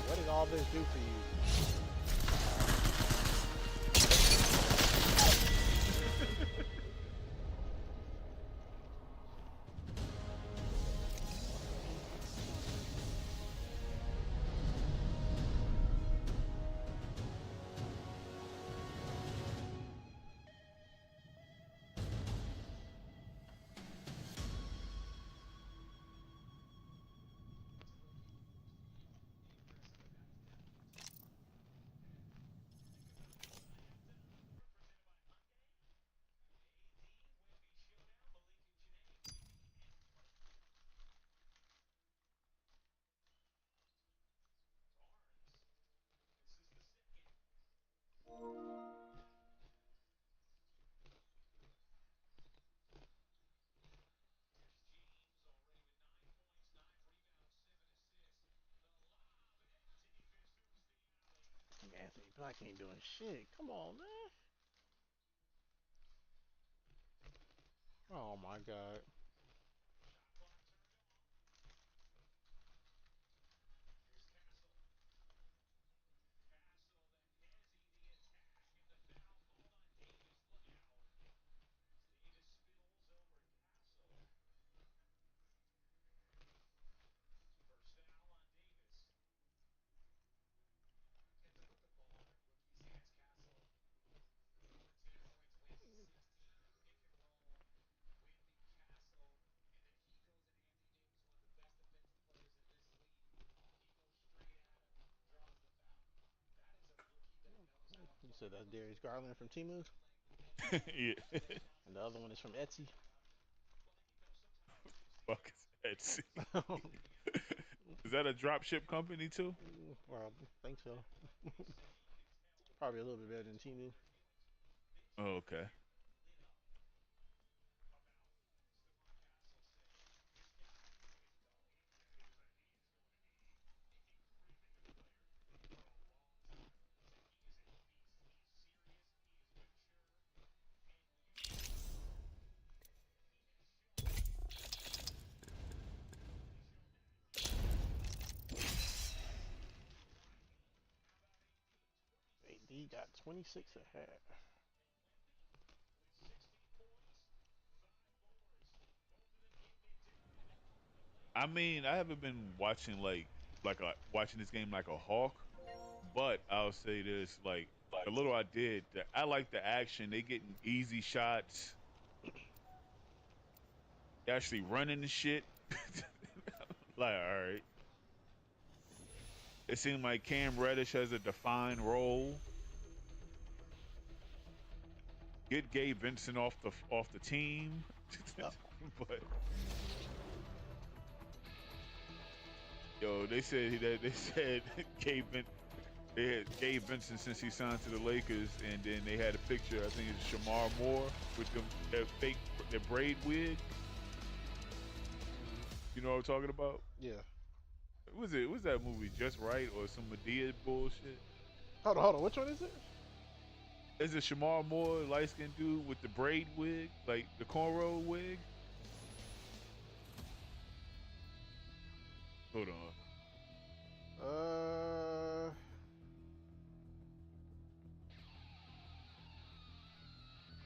What did all this do for you? Anthony Black ain't doing shit. Come on, man. Oh my god. You said that's Darius Garland from Timu, Yeah. and the other one is from Etsy. Fuck is Etsy? Is that a drop ship company too? Well, I think so. Probably a little bit better than Timu. Oh, okay. 8D got 26 ahead. I mean, I haven't been watching watching this game like a hawk, but I'll say this: like the little I did, I like the action. They getting easy shots. They actually running the shit. Like, all right. It seemed like Cam Reddish has a defined role. Get Gabe Vincent off the team, Oh, but yo, they said they had Gabe Vincent since he signed to the Lakers, and then they had a picture. I think it's Shamar Moore with their braid wig. You know what I'm talking about? yeah. Was it? Was that movie Just Right or some Medea bullshit? Hold on. Which one is it? Is it Shamar Moore, light skinned dude with the braid wig, like the cornrow wig? Hold on. Uh,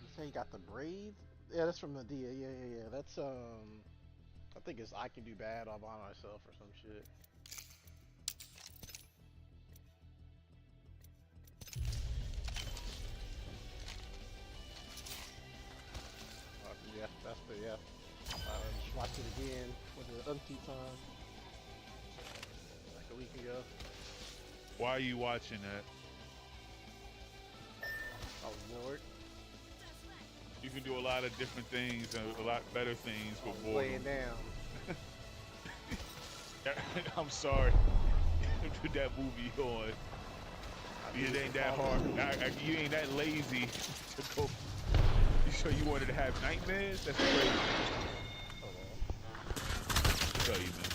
you say he got the braids? Yeah, that's from Medea. Yeah. That's I think it's I Can Do Bad all by myself or some shit. Yeah, that's the yeah. Just watched it again for the umpteenth time, like a week ago. Why are you watching that? I was bored. You can do a lot of different things and a lot better things I with was laying boredom. down. I'm sorry. Put that movie on. It ain't that hard. You ain't that lazy to go. You sure you wanted to have nightmares? That's crazy. Hold on. I'll tell you, man.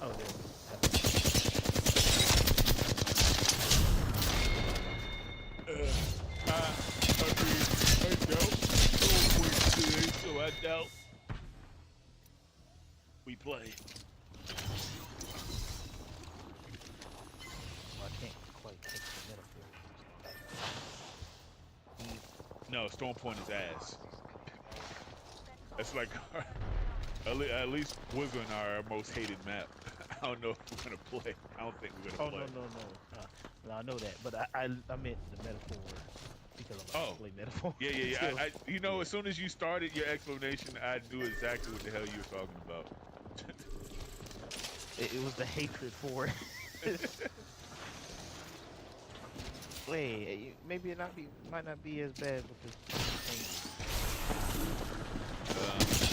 Oh, there. I doubt. So I doubt we play. I can't quite take the metaphor. No, Storm Point is ass. That's like at least Wiggle and I are our most hated map. I don't know if we're gonna play. I don't think we're Oh, gonna no, play. no, no. No, I know that, but I meant the metaphor because I'm Oh, a play metaphor. yeah. You know, Yeah. as soon as you started your explanation, I knew exactly what the hell you were talking about. It was the hatred for it. Wait, maybe might not be as bad because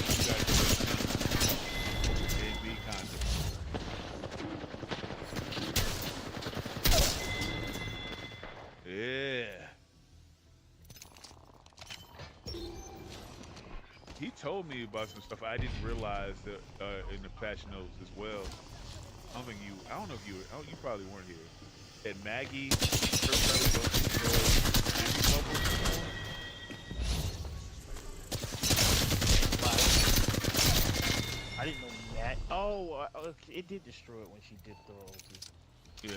You gotta be conscious. Yeah. He told me about some stuff I didn't realize that in the patch notes as well. I don't know if you were. You probably weren't here. That Maggie, her belly button baby bubbles before. I didn't know that. Oh, it did destroy it when she did the ulti. Yeah.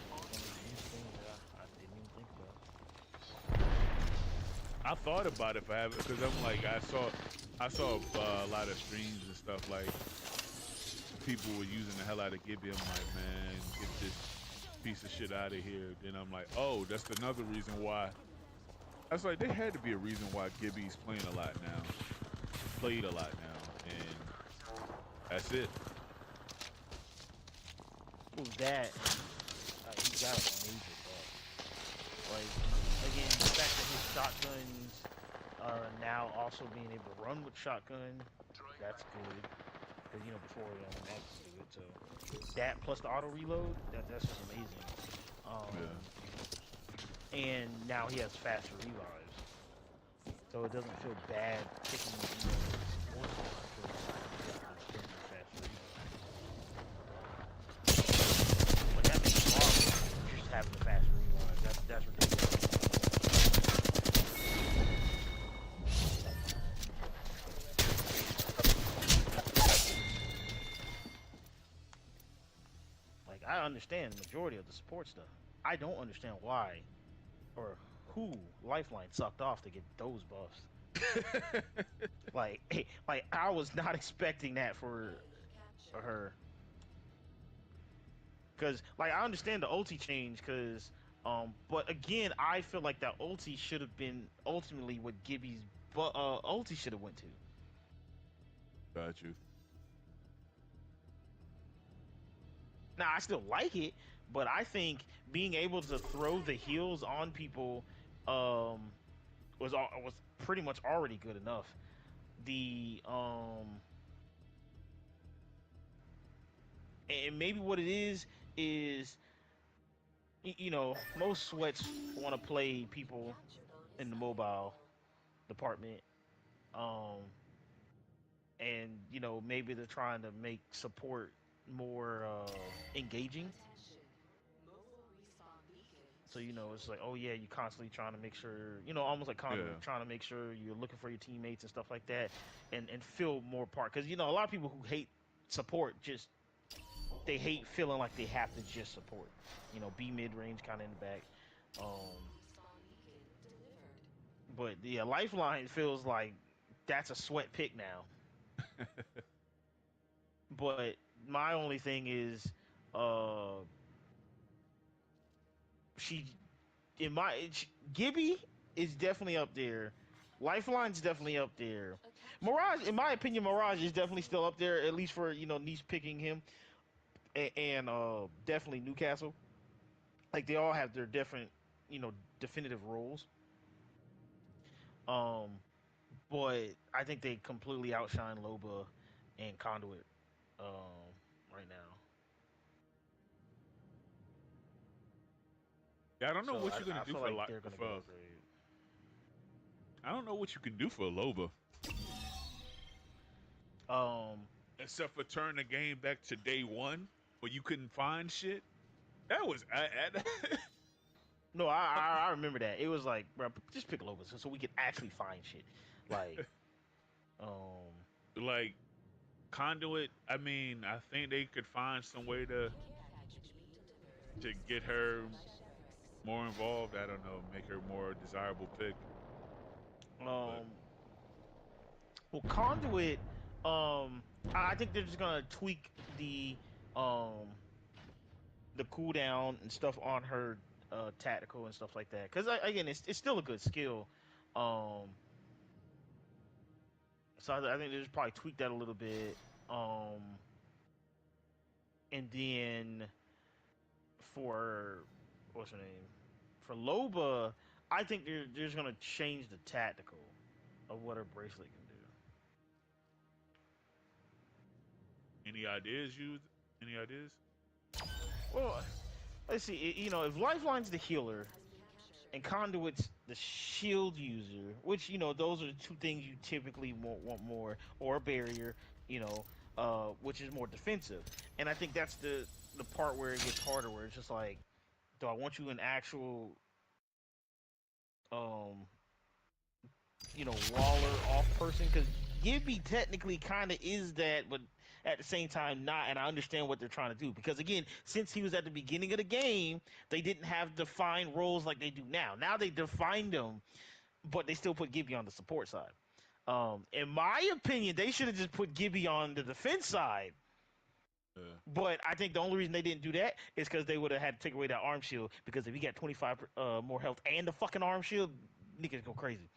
One of these things that I didn't even think about. I thought about it for having because I'm like I saw a lot of streams and stuff like people were using the hell out of Gibby. I'm like, man, get this piece of shit out of here. Then I'm like, oh, that's another reason why. I was like, there had to be a reason why Gibby's playing a lot now, played a lot now, and that's it. Well, that he got like a major buff. Like again, the fact that his shotguns are now also being able to run with shotgun, that's good. Because before that was good. So that plus the auto reload, that's just amazing. Yeah. And now he has faster revives, so it doesn't feel bad picking support slot because he has faster revives. But that makes wrong just having the faster revives. That's ridiculous. Like I understand the majority of the support stuff. I don't understand why or who Lifeline sucked off to get those buffs. Like I was not expecting that for her. Cause like I understand the ulti change, cause but again I feel like that ulti should have been ultimately what Gibby's ulti should have went to. Got you. Now I still like it, but I think being able to throw the heals on people um was pretty much already good enough. The and maybe what it is most sweats want to play people in the mobile department, um and maybe they're trying to make support more engaging. So it's like, oh yeah, you constantly trying to make sure, almost like Yeah. conduit, trying to make sure you're looking for your teammates and stuff like that, and feel more part. Because a lot of people who hate support just they hate feeling like they have to just support. Be mid range, kind of in the back. Um, but yeah, Lifeline feels like that's a sweat pick now. But my only thing is, uh, she in my Gibby is definitely up there. Lifeline's definitely up there. Mirage, in my opinion, Mirage is definitely still up there, at least for niche picking him, and definitely Newcastle. Like they all have their different, definitive roles. Um, but I think they completely outshine Loba and Conduit um right now. Yeah, I don't know So what you're gonna I do feel for like they're gonna get for. upgraded. I don't know what you can do for Loba Um, except for turn the game back to day one where you couldn't find shit. That was no, I remember that. It was like, bro, just pick Loba so we could actually find shit. Like, um, like conduit. I mean, I think they could find some way to get her more involved. I don't know, make her more desirable pick. But um, well, Conduit, I think they're just gonna tweak um the cooldown and stuff on her tactical and stuff like that. Because again, it's still a good skill. Um, so I think they just probably tweak that a little bit. Um, and then for what's her name? For Loba, I think they're just gonna change the tactical of what her bracelet can do. any ideas? You any ideas? Well, let's see. If Lifeline's the healer and Conduit's the shield user, which those are the two things you typically want more, or a barrier, which is more defensive. And I think that's the part where it gets harder, where it's just like, do I want you an actual um waller off person? Because Gibby technically kind of is that, but at the same time not. And I understand what they're trying to do, because again, since he was at the beginning of the game, they didn't have defined roles like they do now. Now they defined them, but they still put Gibby on the support side. In my opinion, they should have just put Gibby on the defense side. Yeah. But I think the only reason they didn't do that is because they would have had to take away that arm shield. Because if he got 25 more health and the fucking arm shield, niggas go crazy.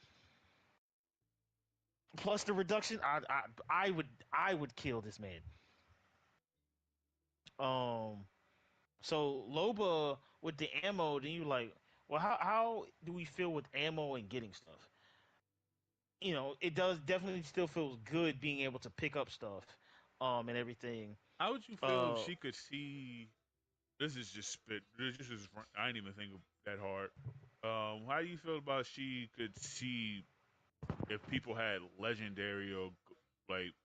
Plus the reduction, I would kill this man. Um, so Loba with the ammo, then you like, well, how do we feel with ammo and getting stuff? It does definitely still feels good being able to pick up stuff, and everything. How would you feel if Uh, she could see? This is just spit. This is I didn't even think of that hard. How do you feel about she could see if people had legendary or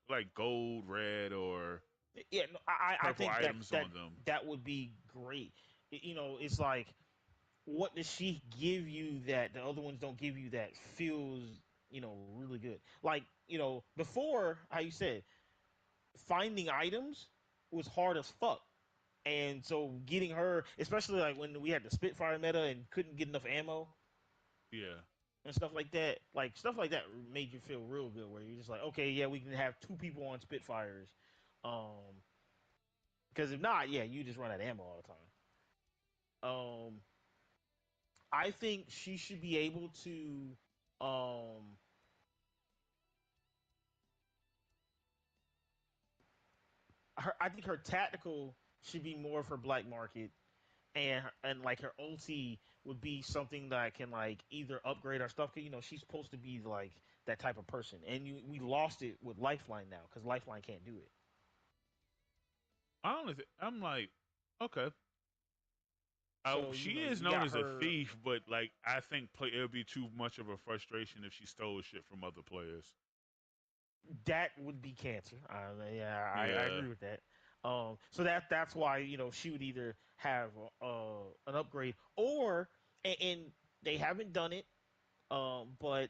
like gold, red, or yeah, no, I purple think that items that on them? that would be great. It's like, what does she give you that the other ones don't give you that feels really good? Like, before, how you said, finding items was hard as fuck. And so getting her, especially like when we had the Spitfire meta and couldn't get enough ammo Yeah. and stuff like that made you feel real good. Where you're just like, okay, yeah, we can have two people on Spitfires, um, because if not, yeah, you just run out of ammo all the time. I think she should be able to, um, I think her tactical should be more for black market, and like her ulti would be something that can like either upgrade our stuff. 'Cause, she's supposed to be like that type of person, and we lost it with Lifeline now because Lifeline can't do it. Honestly, I'm like, okay. So She is you known got as a her. thief, but like I think it would be too much of a frustration if she stole shit from other players. That would be cancer. Yeah, I Yeah. agree with that. So that's why she would either have an upgrade or and they haven't done it. But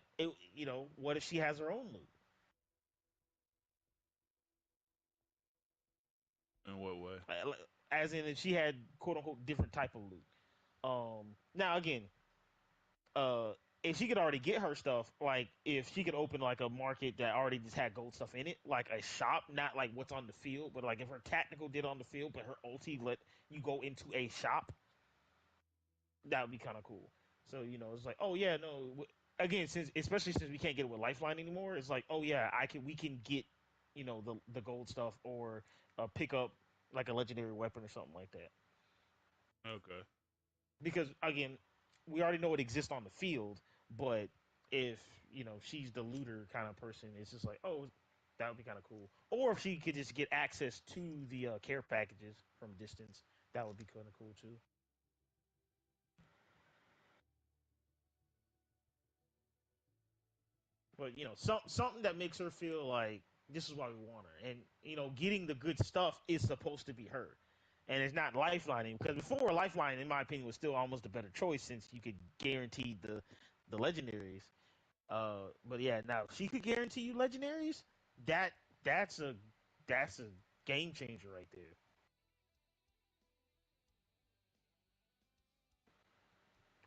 what if she has her own loot? In what way? As in, if she had quote unquote different type of loot. Now again, uh, if she could already get her stuff, like if she could open like a market that already just had gold stuff in it, like a shop, not like what's on the field, but like if her tactical did on the field, but her ulti let you go into a shop, that would be kind of cool. So it's like, oh yeah, no. Again, since especially since we can't get it with Lifeline anymore, it's like, oh yeah, we can get the gold stuff or pick up like a legendary weapon or something like that. Okay. Because again, we already know it exists on the field, but if she's the looter kind of person, it's just like, oh, that would be kind of cool. Or if she could just get access to the care packages from a distance, that would be kind of cool too. But something that makes her feel like this is why we want her, and getting the good stuff is supposed to be her, and it's not lifelining because before lifeline, in my opinion, was still almost a better choice since you could guarantee the legendaries. But yeah, now if she could guarantee you legendaries. That that's a that's a game changer right there.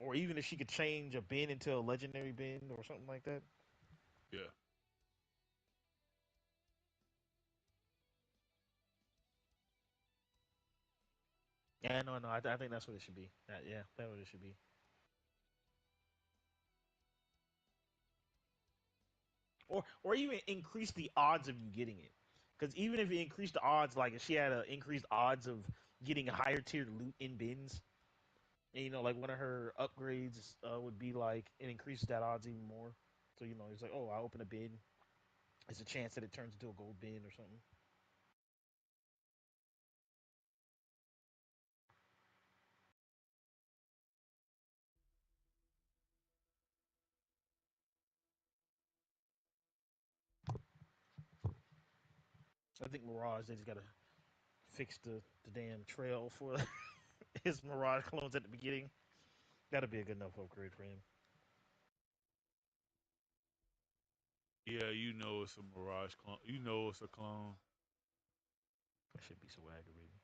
Or even if she could change a bin into a legendary bin or something like that. Yeah. Yeah, no, I think that's what it should be. Yeah, that's what it should be. Or even increase the odds of you getting it. Because even if you increase the odds, like if she had increased odds of getting a higher tier loot in bins, and like one of her upgrades would be like it increases that odds even more. So it's like, oh, I open a bin, it's a chance that it turns into a gold bin or something. So I think Mirage, they just gotta fix the damn trail for his Mirage clones at the beginning. That'll be a good enough upgrade for him. Yeah, you know it's a Mirage clone. You know it's a clone. That should be so aggravating.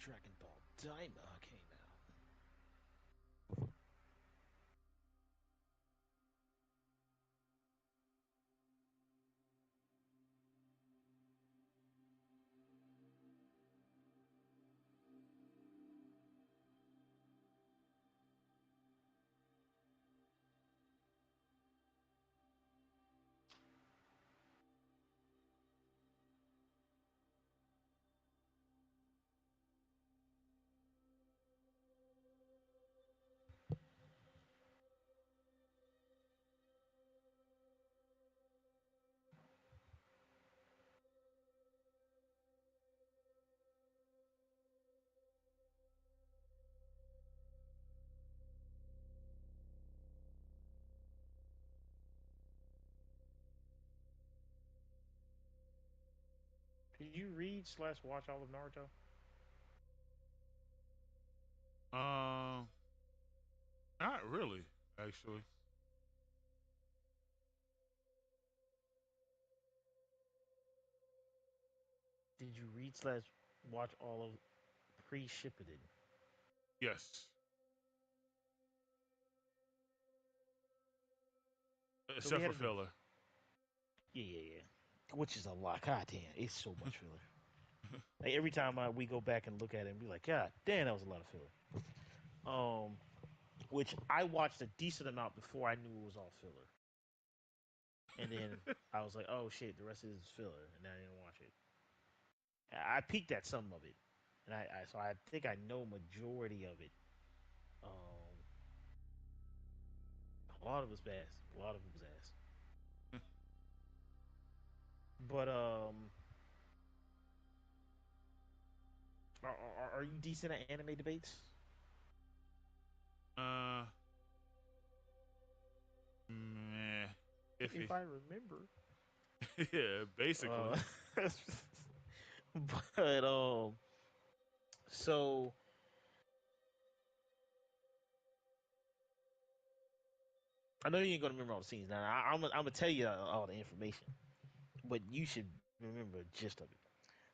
Dragon Ball Daima came out. Did you read slash watch all of Naruto? Um, not really, actually. Did you read slash watch all of pre Shippuden? Yes, So we except had for an filler. yeah. Which is a lot. God damn, it's so much filler. Like every time we go back and look at it and be like, God damn, that was a lot of filler. Which I watched a decent amount before I knew it was all filler. And then I was like, oh shit, the rest of this is filler, and then I didn't watch it. I peeked at some of it, and so I think I know majority of it. Um, a lot of it was bad. A lot of it was ass. But are you decent at anime debates? uh, meh, If iffy. I remember. Yeah, basically. Uh, but so I know you ain't gonna remember all the scenes. Now I'm gonna tell you all the information, but you should remember the gist of it.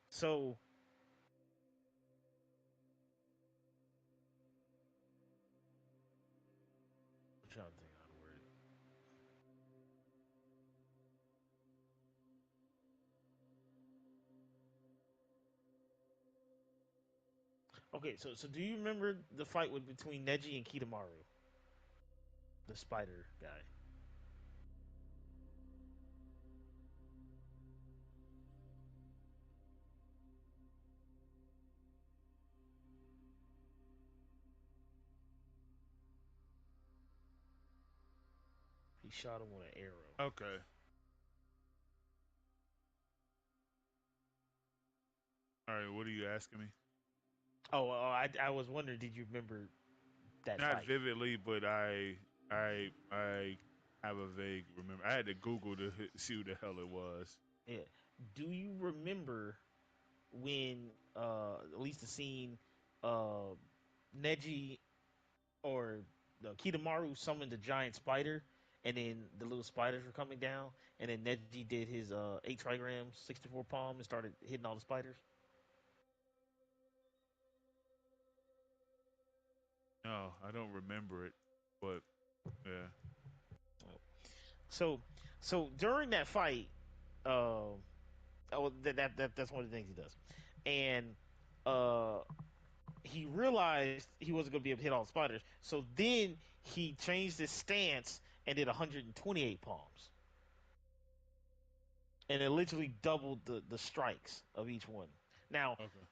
So I'm trying to think how to word it. Okay, so do you remember the fight with between Neji and Kitamaru, the spider guy? He shot him with an arrow. Okay. All right. What are you asking me? Oh, I was wondering, did you remember that Not fight? vividly, but I have a vague remember. I had to Google to see who the hell it was. Yeah. Do you remember when at least the scene uh Neji or the Kitamaru summoned the giant spider and then the little spiders were coming down and then Neji did his 8 trigrams 64 palm and started hitting all the spiders? No, I don't remember it, but yeah. So so during that fight, uh, oh that's one of the things he does. And uh he realized he wasn't going to be able to hit all the spiders. So then he changed his stance and did 128 palms. And it literally doubled the strikes of each one. Now, Okay.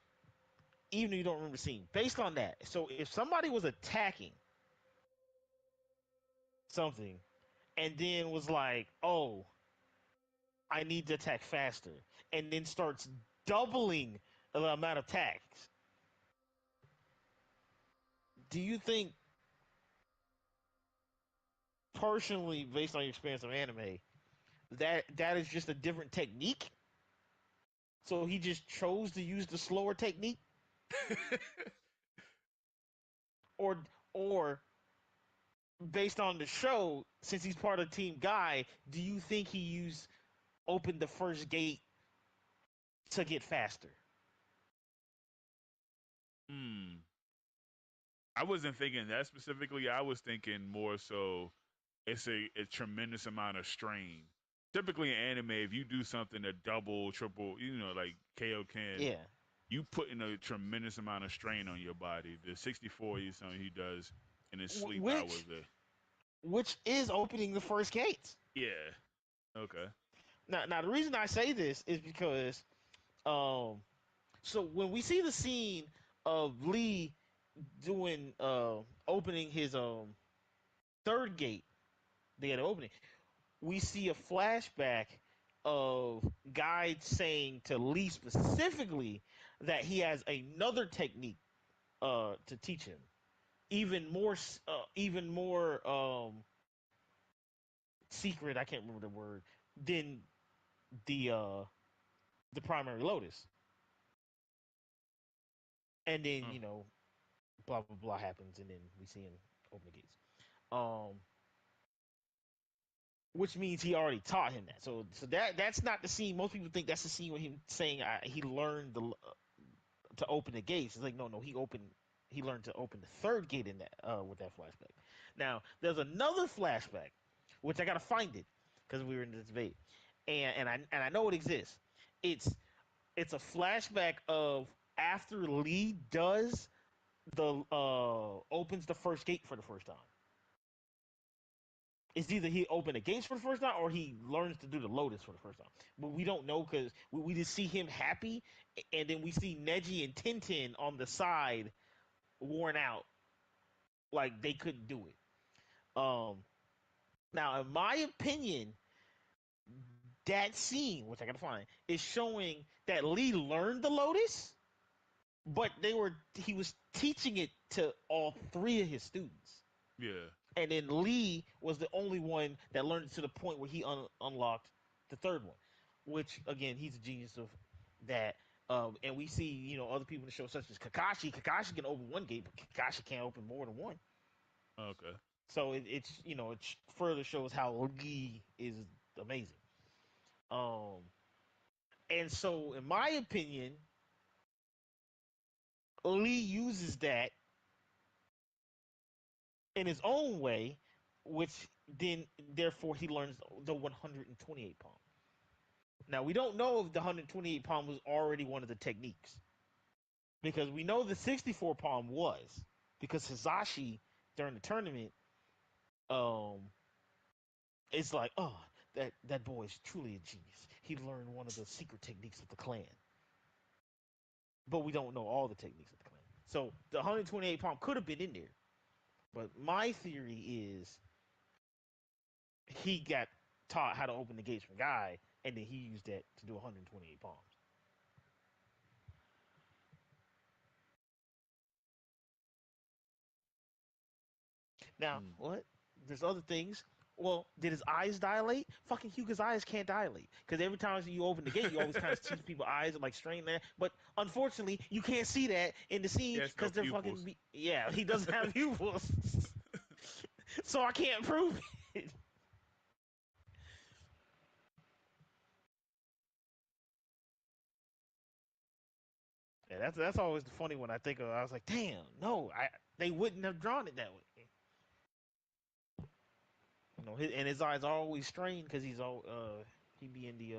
even if you don't remember seeing, based on that, so if somebody was attacking something and then was like, oh, I need to attack faster, and then starts doubling the amount of attacks, do you think, personally, based on your experience of anime, that is just a different technique? So he just chose to use the slower technique, or based on the show, since he's part of Team Guy, do you think he used opened the first gate to get faster? Hmm. I wasn't thinking that specifically. I was thinking more so it's a tremendous amount of strain. Typically in anime, if you do something a double, triple, like Kaioken, Yeah, you put in a tremendous amount of strain on your body. The 64 is something he does in his Wh- sleep which hours. There. which is opening the first gates. Yeah. Okay. Now the reason I say this is because um, so when we see the scene of Lee doing opening his third gate, they had an opening. We see a flashback of Guy saying to Lee specifically that he has another technique to teach him, even more secret. I can't remember the word than the uh, the primary Lotus. And then Oh, blah blah blah happens, and then we see him open the gates. Um, which means he already taught him that. So that's not the scene. Most people think that's the scene when him saying he learned to open the gates. It's like no, he learned to open the third gate in that with that flashback. Now there's another flashback, which I gotta find it because we were in this debate, and I know it exists. It's it's a flashback of after Lee does the opens the first gate for the first time. It's either he opened the gates for the first time or he learns to do the Lotus for the first time. But we don't know because we just see him happy, and then we see Neji and Tintin on the side, worn out, like they couldn't do it. Um, Now, in my opinion, that scene, which I gotta find, is showing that Lee learned the Lotus, but he was teaching it to all three of his students. yeah. And then Lee was the only one that learned it to the point where he unlocked the third one, which again he's a genius of that. And we see other people in the show such as Kakashi. Kakashi can open one gate, but Kakashi can't open more than one. Okay. So it further shows how Lee is amazing. Um, and so in my opinion, Lee uses that in his own way, which then therefore he learns the 128 palm. Now we don't know if the 128 palm was already one of the techniques because we know the 64 palm was because Hisashi during the tournament, um, it's like, oh, that boy is truly a genius. He learned one of the secret techniques of the clan, but we don't know all the techniques of the clan. So the 128 palm could have been in there, but my theory is he got taught how to open the gates from Guy, and then he used that to do 128 palms. Now, Hmm. what? There's other things. Well, did his eyes dilate? Fucking Hugo's eyes can't dilate because every time you open the gate, you always kind of see people's eyes like strain there. But unfortunately, you can't see that in the He scene has no because they're pupils. yeah, he doesn't have pupils, so I can't prove it. Yeah, that's always the funny one I think of. I was like, damn, no, they wouldn't have drawn it that way. And his eyes are always strained because he be in the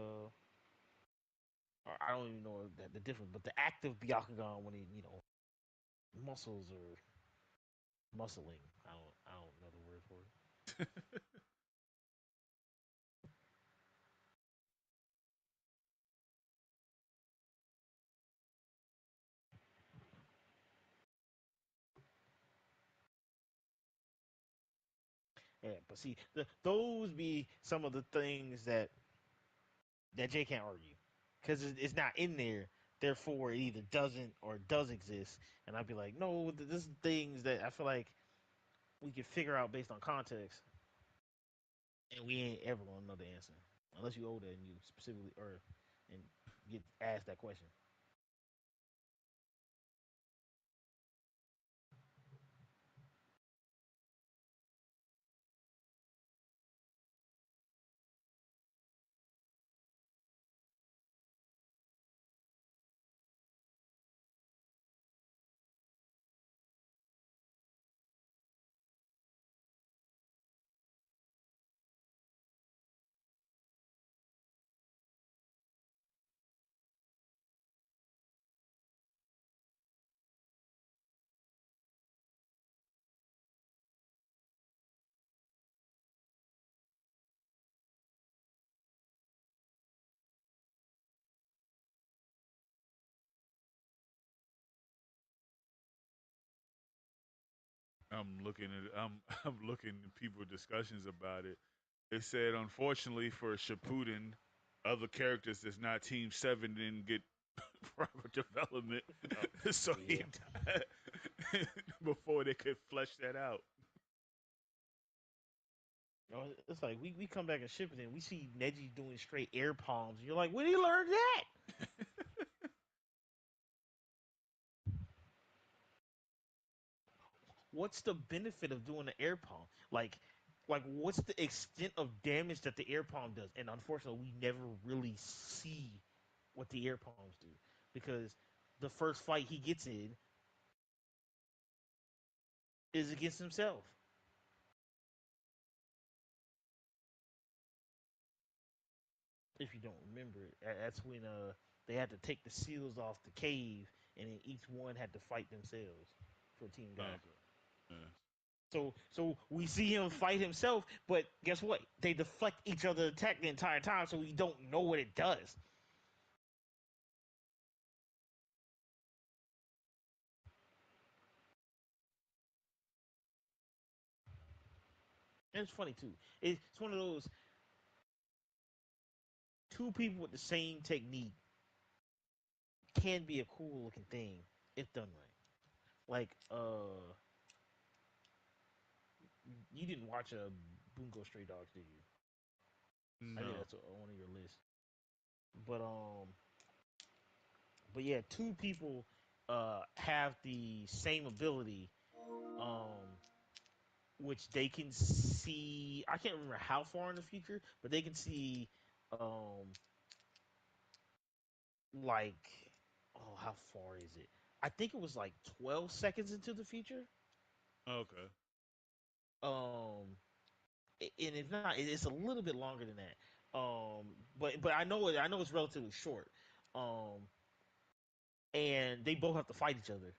I don't even know the difference, but the active Byakugan when he muscles or muscling. I don't know the word for it. Yeah, but see, those be some of the things that Jay can't argue because it's not in there. Therefore, it either doesn't or does exist. And I'd be like, no, this is things that I feel like we can figure out based on context, and we ain't ever gonna know the answer unless you older and you specifically or and get asked that question. I'm looking at people discussions about it. It said unfortunately for Shippuden, other characters that's not Team Seven didn't get proper development, Oh, so he yeah. died before they could flesh that out. It's like we come back and ship it, and we see Neji doing straight air palms. And you're like, where did he learn that? What's the benefit of doing the air palm? Like what's the extent of damage that the air palm does? And unfortunately, we never really see what the air palms do because the first fight he gets in is against himself. If you don't remember it, that's when they had to take the seals off the cave, and then each one had to fight themselves for Team Guy. Okay. Yeah. So we see him fight himself, but guess what? They deflect each other's attack the entire time, so we don't know what it does. And it's funny too. It's one of those two people with the same technique can be a cool looking thing if done right. Like you didn't watch a Bungo Stray Dogs, did you? I think that's No. on your list. But but yeah, two people have the same ability, um, which they can see. I can't remember how far in the future, but they can see, like, oh, how far is it? I think it was like 12 seconds into the future. Okay. Um, and if not, it's a little bit longer than that. But I know it. I know it's relatively short. Um, and they both have to fight each other,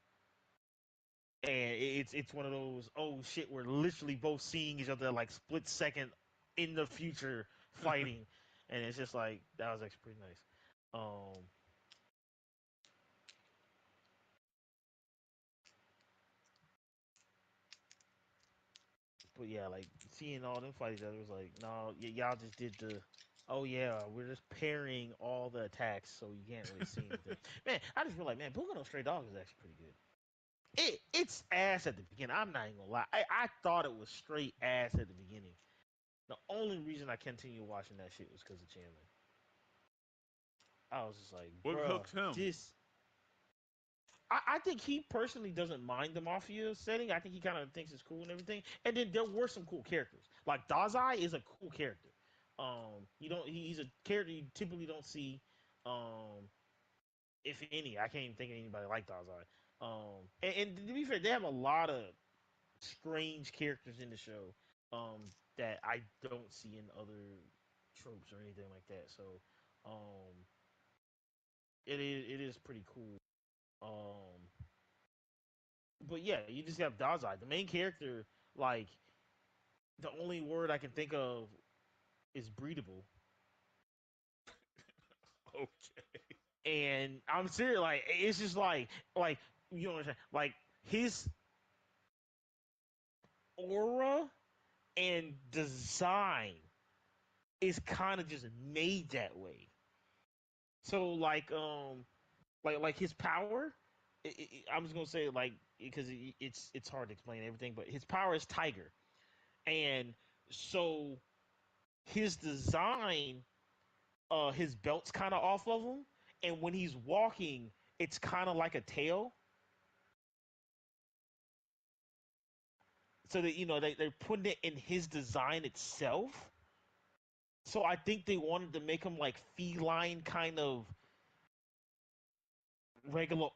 and it's one of those, oh shit, we're literally both seeing each other like split second in the future fighting, and it's just like that was actually pretty nice. Um, but yeah, like seeing all them fight each other was like, no, y'all just did the. Oh yeah, we're just pairing all the attacks, so you can't really see anything. Man, I just realized, man, Bungo no Stray Dogs is actually pretty good. It's ass at the beginning. I'm not even gonna lie. I thought it was straight ass at the beginning. The only reason I continued watching that shit was because of Chandler. I was just like, What bruh, hooked him? this. I think he personally doesn't mind the mafia setting. I think he kind of thinks it's cool and everything. And then there were some cool characters. Like Dazai is a cool character. You don't. He's a character you typically don't see. Um, if any, I can't even think of anybody like Dazai. And to be fair, they have a lot of strange characters in the show. That I don't see in other tropes or anything like that. So, um, it is pretty cool. Um, but yeah, you just have Dazai, the main character. Like the only word I can think of is breedable, Okay. and I'm serious. Like it's just like you know what I'm saying. Like his aura and design is kind of just made that way. So like his power. I'm just gonna say like because it's hard to explain everything, but his power is Tiger, and so his design, his belt's kind of off of him, and when he's walking, it's kind of like a tail. So that they're putting it in his design itself. So I think they wanted to make him like feline kind of regular,